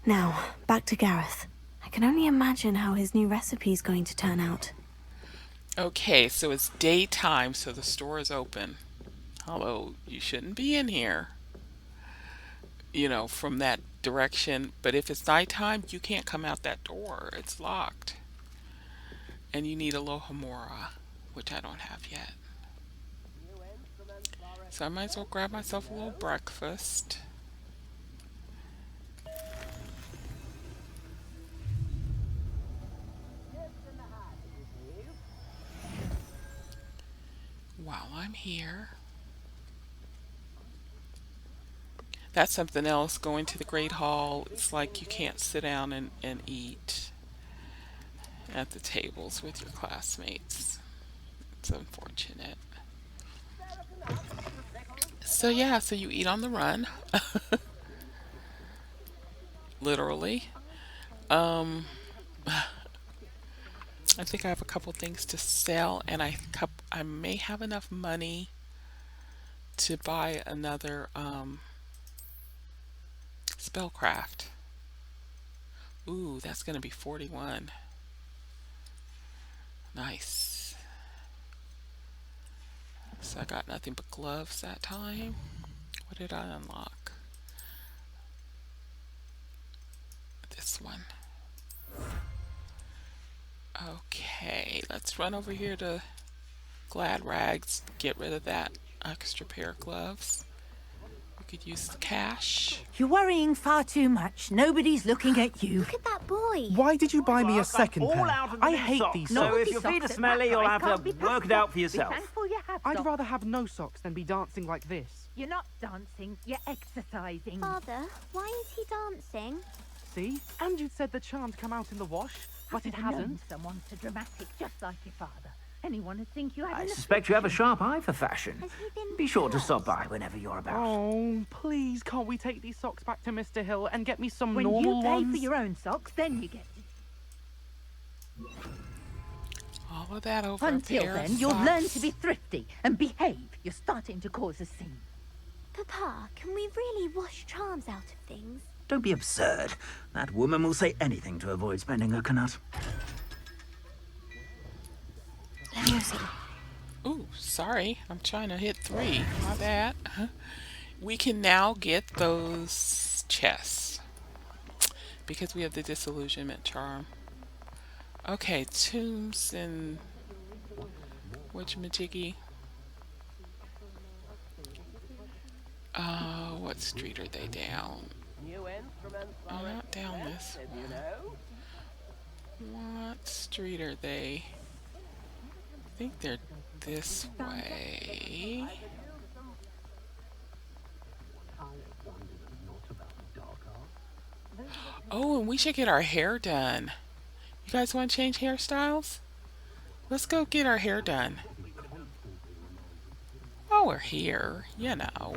B: Now, back to Gareth. I can only imagine how his new recipe is going to turn out.
A: Okay, so it's daytime, so the store is open. Although you shouldn't be in here, you know, from that direction. But if it's nighttime, you can't come out that door. It's locked. And you need a Lohomora, which I don't have yet. So I might as well grab myself a little breakfast. While I'm here. That's something else, going to the Great Hall. It's like you can't sit down and eat at the tables with your classmates. It's unfortunate. So yeah, so you eat on the run. Literally. I think I have a couple things to sell, and I may have enough money to buy another spellcraft. Ooh, that's gonna be 41. Nice. So I got nothing but gloves that time. What did I unlock? This one. Okay, let's run over here to Glad Rags, get rid of that extra pair of gloves. We could use the cash.
M: You're worrying far too much. Nobody's looking at you.
C: Look at that boy.
F: Why did you buy me a second pair? I hate these
I: So
F: socks.
I: if your feet are smelly, you'll have to work it out for yourself.
F: I'd rather have no socks than be dancing like this.
M: You're not dancing, you're exercising.
C: Father, why is he dancing?
F: See? And you said the charm'd come out in the wash, but it hasn't.
M: Someone so dramatic, just like your father. Anyone would think you had
I: I suspect you have a sharp eye for fashion. Be sure to stop by whenever you're about.
F: Oh, please, can't we take these socks back to Mr. Hill and get me some
M: when
F: normal
M: you pay
F: ones?
M: for your own socks, then you get it.
A: All of that over
M: Until
A: a pair
M: then,
A: of
M: you'll
A: socks.
M: learn to be thrifty and behave. You're starting to cause a scene.
C: Papa, can we really wash charms out of things?
I: Don't be absurd. That woman will say anything to avoid spending her canut.
B: Levioso.
A: Ooh, sorry. I'm trying to hit 3. My bad. We can now get those chests because we have the disillusionment charm. Okay, tombs and whatchamajiggy. What street are they down? Oh, not down this one. What street are they? I think they're this way. Oh, and we should get our hair done. You guys want to change hairstyles? Let's go get our hair done. While we're here, you know.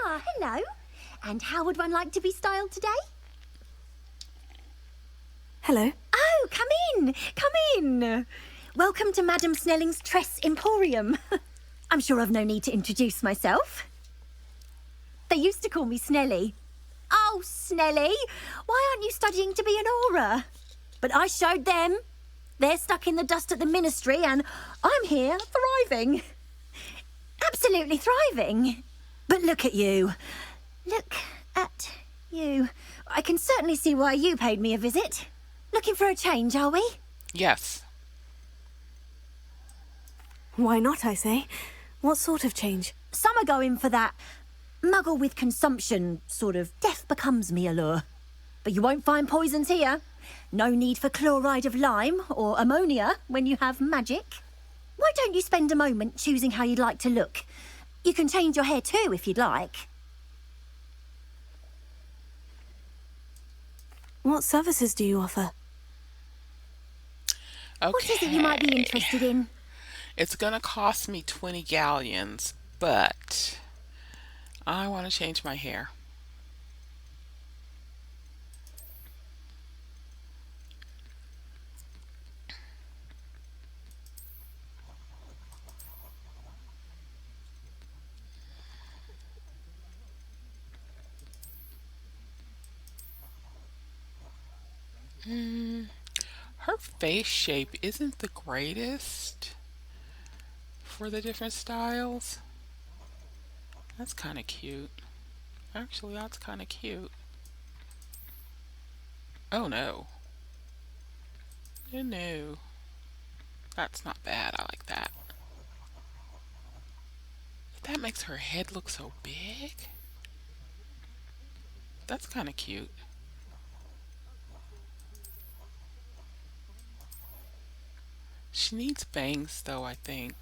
N: Ah, hello. And how would one like to be styled today?
B: Hello.
N: Oh, come in. Come in. Welcome to Madame Snelling's Tress Emporium. I'm sure I've no need to introduce myself. They used to call me Snelly. Oh, Snelly, why aren't you studying to be an aura? But I showed them. They're stuck in the dust at the ministry and I'm here thriving. Absolutely thriving. But look at you. Look at you. I can certainly see why you paid me a visit. Looking for a change, are we?
A: Yes.
B: Why not, I say? What sort of change?
N: Some are going for that muggle with consumption, sort of death becomes me allure. But you won't find poisons here. No need for chloride of lime or ammonia when you have magic. Why don't you spend a moment choosing how you'd like to look? You can change your hair too if you'd like.
B: What services do you offer?
A: Okay.
N: What is it you might be interested in?
A: It's gonna cost me 20 galleons, but I want to change my hair. Her face shape isn't the greatest for the different styles. That's kind of cute. Actually, that's kind of cute. Oh no. No, no. That's not bad. I like that. That makes her head look so big. That's kind of cute. She needs bangs though, I think.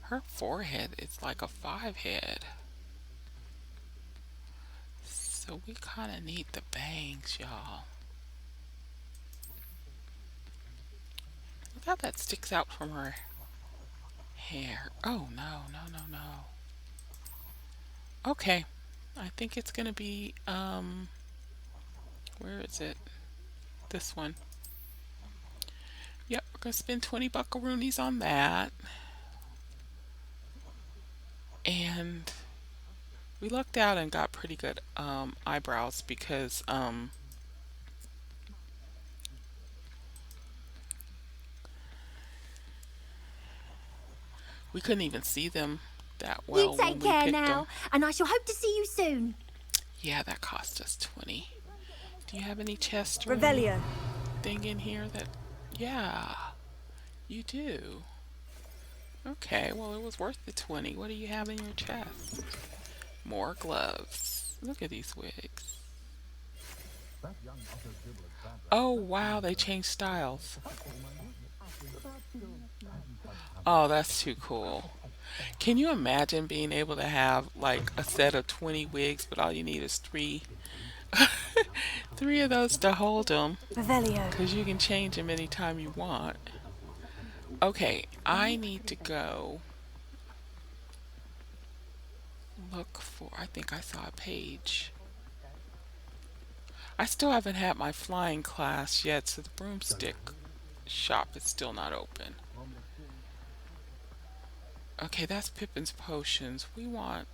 A: Her forehead is like a 5 head. So we kind of need the bangs, y'all. Look how that sticks out from her hair. Oh, no, no, no, no. Okay. I think it's gonna be, where is it? This one. Yep, we're gonna spend 20 buckaroonies on that. And we lucked out and got pretty good eyebrows because we couldn't even see them that well.
N: You take care now, and I shall hope to see you soon.
A: Yeah, that cost us 20. Do you have any chest or
E: Revelio.
A: thing in here that... Yeah, you do. Okay, well, it was worth the 20. What do you have in your chest? More gloves. Look at these wigs. Oh, wow, they changed styles. Oh, that's too cool. Can you imagine being able to have like a set of 20 wigs, but all you need is 3 3 of those to hold them?
B: Revelio.
A: Because you can change them anytime you want. Okay, I need to go look for... I think I saw a page. I still haven't had my flying class yet, so the broomstick shop is still not open. Okay, that's Pippin's potions. We want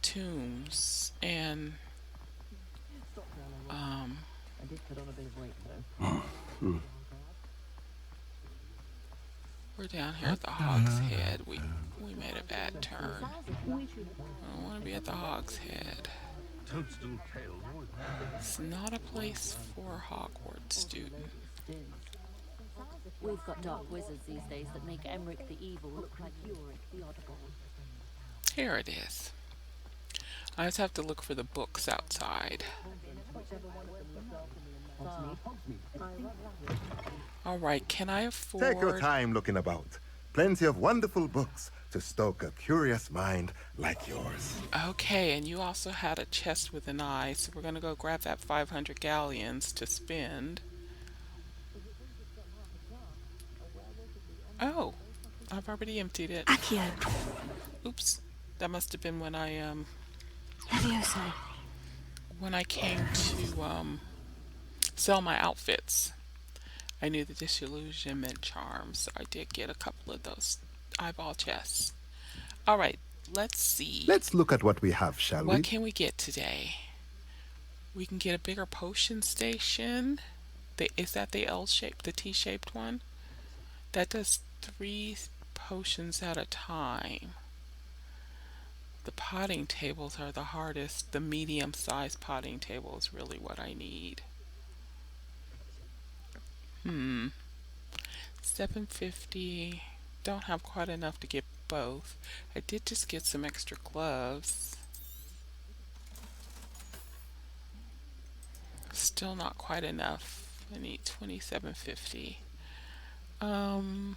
A: tombs and we're down here at the Hogshead. We made a bad turn. I don't want to be at the Hogshead. It's not a place for a Hogwarts student.
O: We've got dark wizards these days that make Emmerich the Evil look like Yorick the Oddball.
A: Here it is. I just have to look for the books outside. Alright, can I afford...
P: Take your time looking about. Plenty of wonderful books to stoke a curious mind like yours.
A: Okay, and you also had a chest with an eye, so we're going to go grab that 500 galleons to spend. Oh, I've already emptied it.
B: Accio.
A: Oops, that must have been when I,
B: Levioso.
A: when I came to, sell my outfits. I knew the disillusionment charm, so I did get a couple of those eyeball chests. Alright, let's see.
P: Let's look at what we have, shall we?
A: What can we get today? We can get a bigger potion station. Is that the L-shaped, the T-shaped one? That does 3 potions at a time. The potting tables are the hardest. The medium-sized potting table is really what I need. 750. Don't have quite enough to get both. I did just get some extra gloves. Still not quite enough. I need 2750. I'm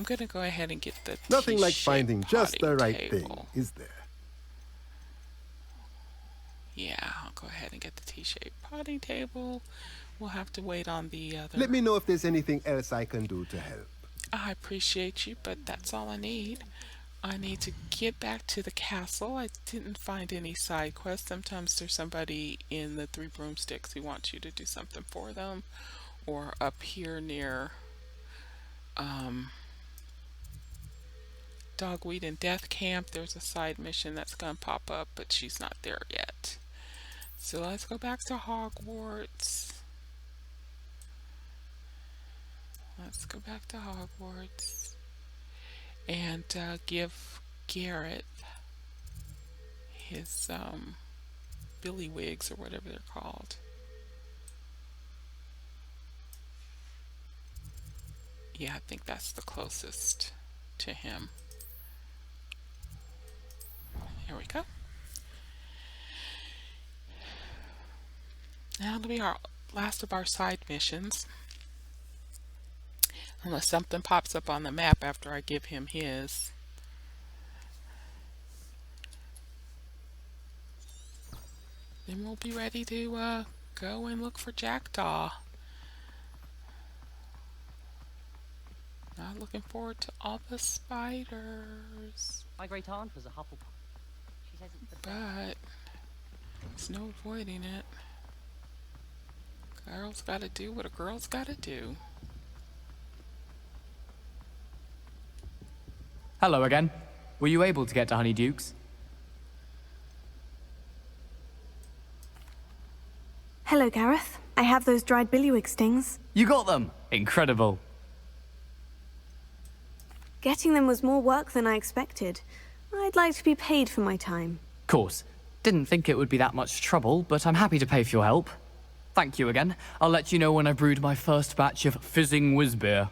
A: gonna go ahead and get the
P: Nothing like
A: T-shaped
P: finding just the
A: potting
P: right
A: table.
P: thing, is there?
A: Yeah, I'll go ahead and get the T-shaped potting table. We'll have to wait on the other.
P: Let me know if there's anything else I can do to help.
A: I appreciate you, but that's all I need. I need to get back to the castle. I didn't find any side quests. Sometimes there's somebody in the 3 broomsticks who wants you to do something for them. Or up here near Dogweed and Death Camp, there's a side mission that's going to pop up, but she's not there yet. So let's go back to Hogwarts. Let's go back to Hogwarts and give Garrett his billy wigs or whatever they're called. Yeah, I think that's the closest to him. Here we go. Now it'll be our last of our side missions. Unless something pops up on the map after I give him his. Then we'll be ready to go and look for Jackdaw. Not looking forward to all the spiders.
Q: My great aunt was a Hufflepuff. She says it's the
A: But there's no avoiding it. Girl's gotta do what a girl's gotta do.
L: Hello again. Were you able to get to Honeydukes?
B: Hello, Gareth. I have those dried billywig stings.
L: You got them! Incredible.
B: Getting them was more work than I expected. I'd like to be paid for my time.
L: Course. Didn't think it would be that much trouble, but I'm happy to pay for your help. Thank you again. I'll let you know when I've brewed my first batch of fizzing whizbeer.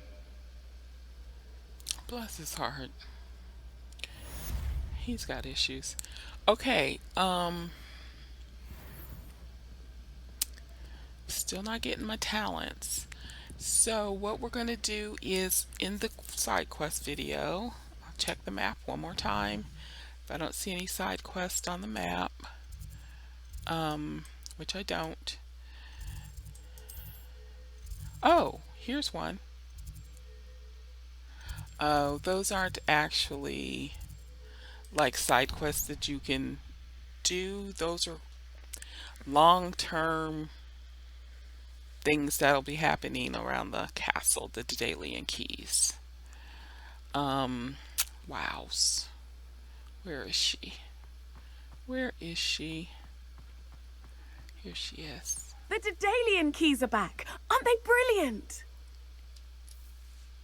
A: Bless his heart. He's got issues. Okay, still not getting my talents. So what we're going to do is in the side quest video, I'll check the map one more time. If I don't see any side quests on the map, which I don't. Oh, here's one. Oh, those aren't actually like side quests that you can do. Those are long-term things that'll be happening around the castle, the Daedalian Keys. Wows. Where is she? Where is she? Here she is.
R: The Daedalian keys are back. Aren't they brilliant?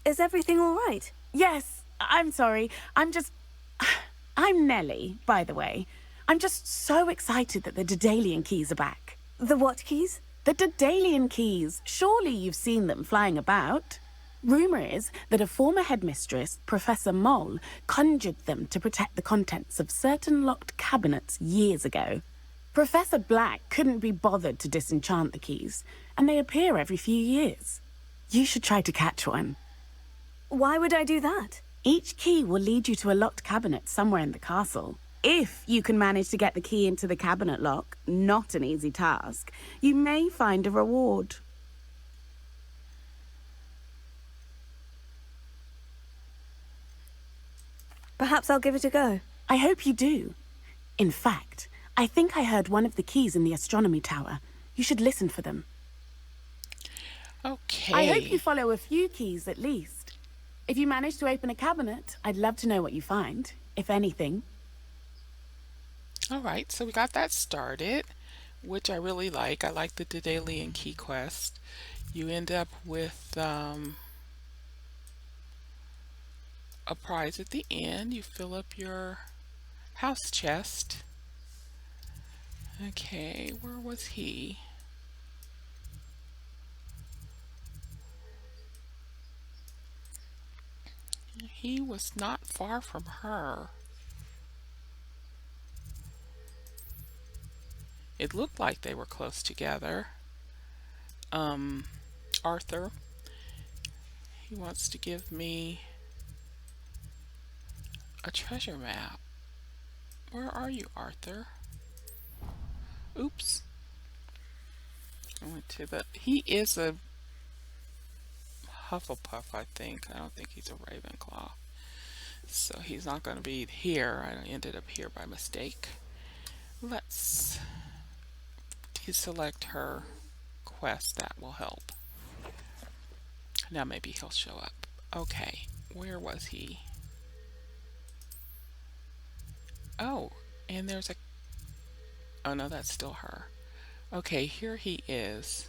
E: Is everything all right?
R: Yes, I'm sorry. I'm Nellie, by the way. I'm just so excited that the Daedalian keys are back.
E: The what keys?
R: The Daedalian keys. Surely you've seen them flying about. Rumour is that a former headmistress, Professor Moll, conjured them to protect the contents of certain locked cabinets years ago. Professor Black couldn't be bothered to disenchant the keys, and they appear every few years. You should try to catch one.
E: Why would I do that?
R: Each key will lead you to a locked cabinet somewhere in the castle. If you can manage to get the key into the cabinet lock, not an easy task, you may find a reward.
E: Perhaps I'll give it a go.
R: I hope you do. In fact, I think I heard one of the keys in the astronomy tower. You should listen for them.
A: Okay.
R: I hope you follow a few keys at least. If you manage to open a cabinet, I'd love to know what you find, if anything.
A: All right, so we got that started, which I really like. I like the Daedalian key quest. You end up with a prize at the end. You fill up your house chest. Okay, where was he? He was not far from her. It looked like they were close together. Arthur, he wants to give me a treasure map. Where are you, Arthur? Oops. I went to the... He is a Hufflepuff, I think. I don't think he's a Ravenclaw. So he's not going to be here. I ended up here by mistake. Let's deselect her quest. That will help. Now maybe he'll show up. Okay, where was he? Oh, and there's a... Oh no, that's still her. Okay, here he is.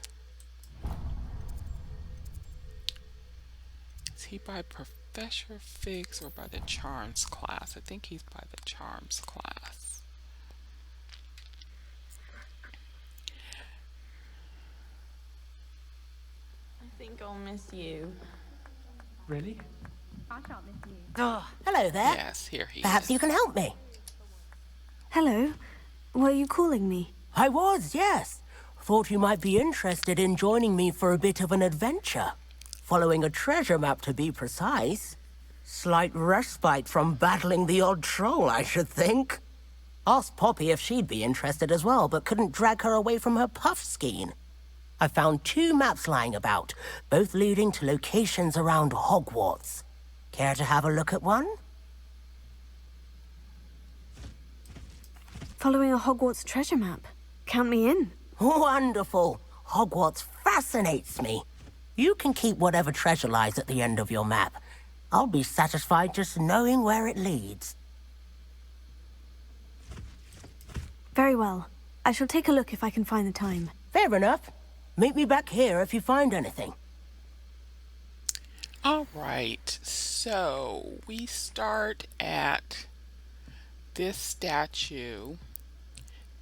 A: Is he by Professor Figgs or by the Charms class? I think he's by the Charms class.
S: I think I'll miss you.
K: Really?
S: I shan't miss you.
T: Oh, hello there.
A: Yes, here he
T: Perhaps
A: is.
T: you can help me.
E: Hello. Were you calling me?
T: I was, yes. Thought you might be interested in joining me for a bit of an adventure. Following a treasure map, to be precise. Slight respite from battling the odd troll, I should think. Asked Poppy if she'd be interested as well, but couldn't drag her away from her puff skein. I found 2 maps lying about, both leading to locations around Hogwarts. Care to have a look at one?
E: Following a Hogwarts treasure map. Count me in.
T: Wonderful. Hogwarts fascinates me. You can keep whatever treasure lies at the end of your map. I'll be satisfied just knowing where it leads.
E: Very well. I shall take a look if I can find the time.
T: Fair enough. Meet me back here if you find anything.
A: All right, so we start at this statue.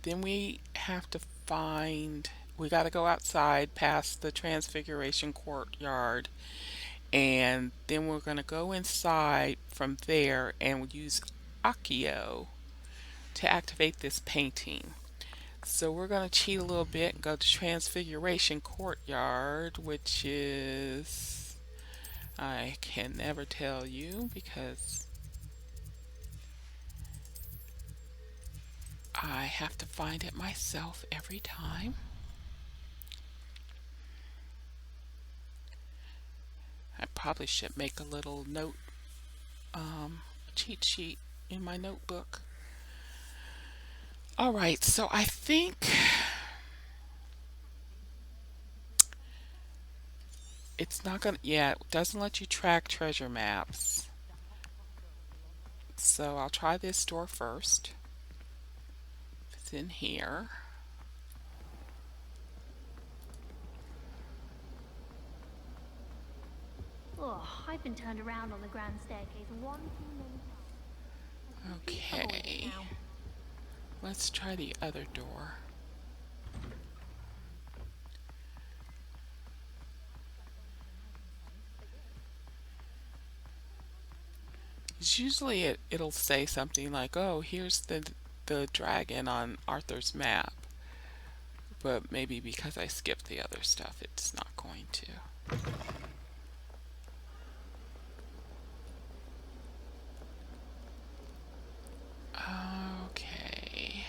A: Then we have to find, we got to go outside past the Transfiguration courtyard, and then we're going to go inside from there and use Accio to activate this painting. So we're going to cheat a little bit and go to Transfiguration courtyard, which is, I can never tell you because I have to find it myself every time. I probably should make a little note, cheat sheet in my notebook. All right, so I think it's not gonna, yeah, it doesn't let you track treasure maps. So I'll try this door first. It's in here.
C: Oh, I've been turned around on the grand staircase one too many times.
A: Okay. Let's try the other door. Usually it'll say something like, "Oh, here's the dragon on Arthur's map." But maybe because I skipped the other stuff, it's not going to. Okay.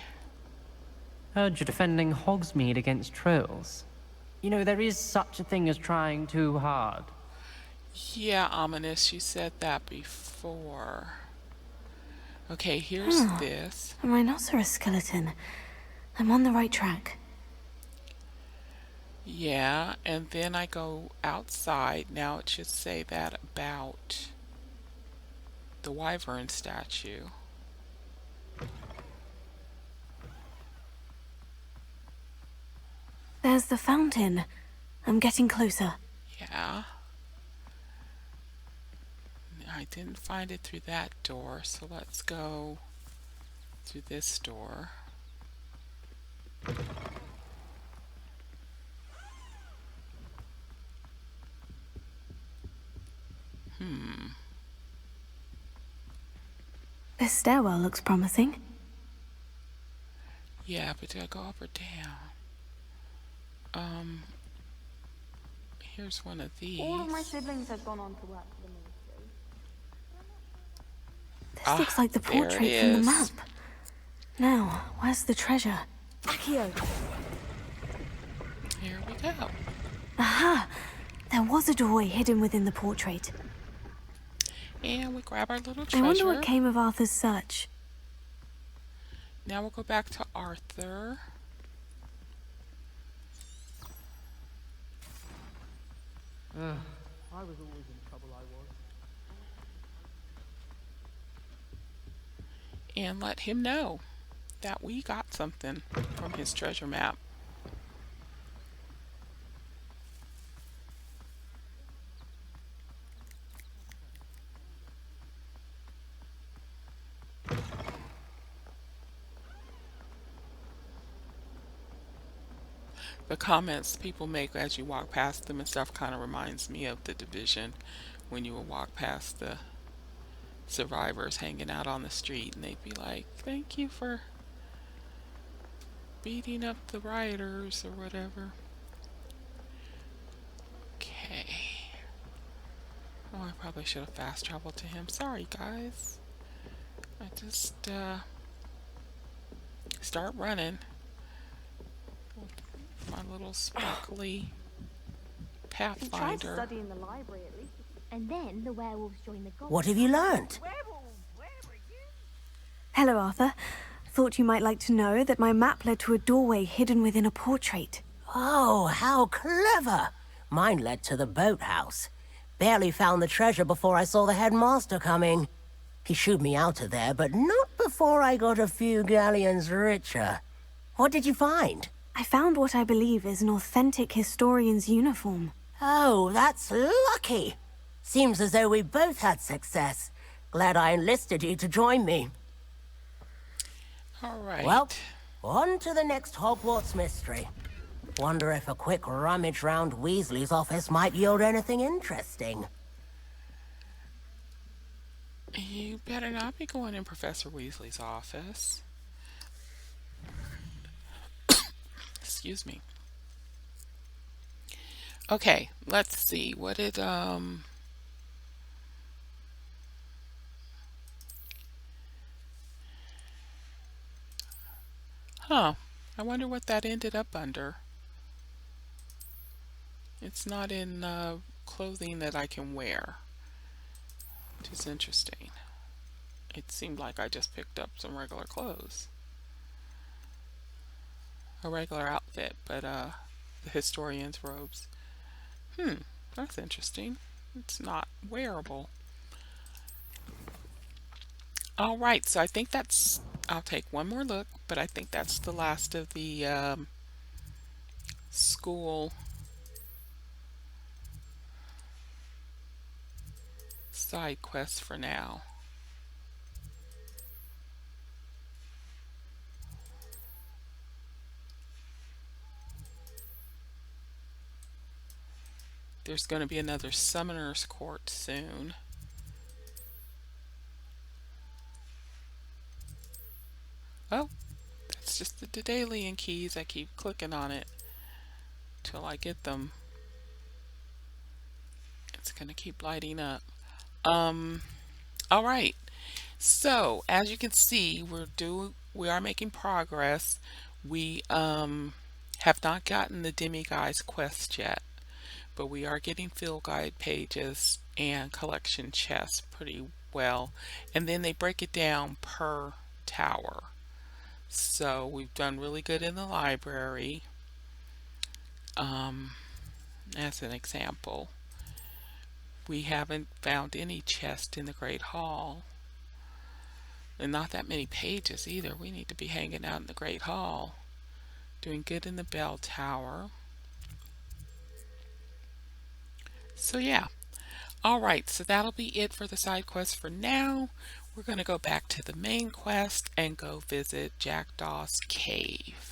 Q: Heard you're defending Hogsmeade against trolls. You know, there is such a thing as trying too hard.
A: Yeah, Ominous, you said that before. Okay, here's this.
B: A rhinoceros skeleton. I'm on the right track.
A: Yeah, and then I go outside. Now it should say that about the wyvern statue.
B: There's the fountain. I'm getting closer.
A: Yeah. I didn't find it through that door, so let's go through this door.
B: This stairwell looks promising.
A: Yeah, but do I go up or down? Here's one of these.
S: All of my siblings have gone on to work for the ministry.
B: This looks like the portrait from the map. Now, where's the treasure?
E: Accio.
A: Here we go.
B: Aha! There was a doorway hidden within the portrait.
A: And we grab our little treasure.
B: I wonder what came of Arthur's search.
A: Now we'll go back to Arthur.
D: I was always in trouble, I was.
A: And let him know that we got something from his treasure map. The comments people make as you walk past them and stuff kind of reminds me of the Division, when you would walk past the survivors hanging out on the street and they'd be like, "Thank you for beating up the rioters," or whatever. Okay. Oh, I probably should have fast traveled to him. Sorry, guys. I just start running. My little sparkly pathfinder.
S: Study in the library at least.
C: And then the werewolves join the goblins.
T: What have you learned?
B: Hello, Arthur. Thought you might like to know that my map led to a doorway hidden within a portrait.
T: Oh, how clever! Mine led to the boathouse. Barely found the treasure before I saw the headmaster coming. He shooed me out of there, but not before I got a few galleons richer. What did you find?
B: I found what I believe is an authentic historian's uniform.
T: Oh, that's lucky. Seems as though we both had success. Glad I enlisted you to join me.
A: All right.
T: Well, on to the next Hogwarts mystery. Wonder if a quick rummage round Weasley's office might yield anything interesting.
A: You better not be going in Professor Weasley's office. Excuse me. Okay, let's see. What did Huh. I wonder what that ended up under. It's not in clothing that I can wear. Which is interesting. It seemed like I just picked up some regular clothes. A regular outfit, but the historian's robes. That's interesting. It's not wearable. Alright, so I think that's... I'll take one more look, but I think that's the last of the school side quests for now. There's going to be another Summoner's Court soon. Oh, that's just the Daedalian keys. I keep clicking on it till I get them. It's going to keep lighting up. All right. So, as you can see, we are making progress. We have not gotten the Demiguise quest yet, but we are getting field guide pages and collection chests pretty well. And then they break it down per tower. So we've done really good in the library. As an example, we haven't found any chest in the Great Hall. And not that many pages either. We need to be hanging out in the Great Hall. Doing good in the Bell Tower. So yeah. Alright, so that'll be it for the side quest for now. We're going to go back to the main quest and go visit Jackdaw's cave.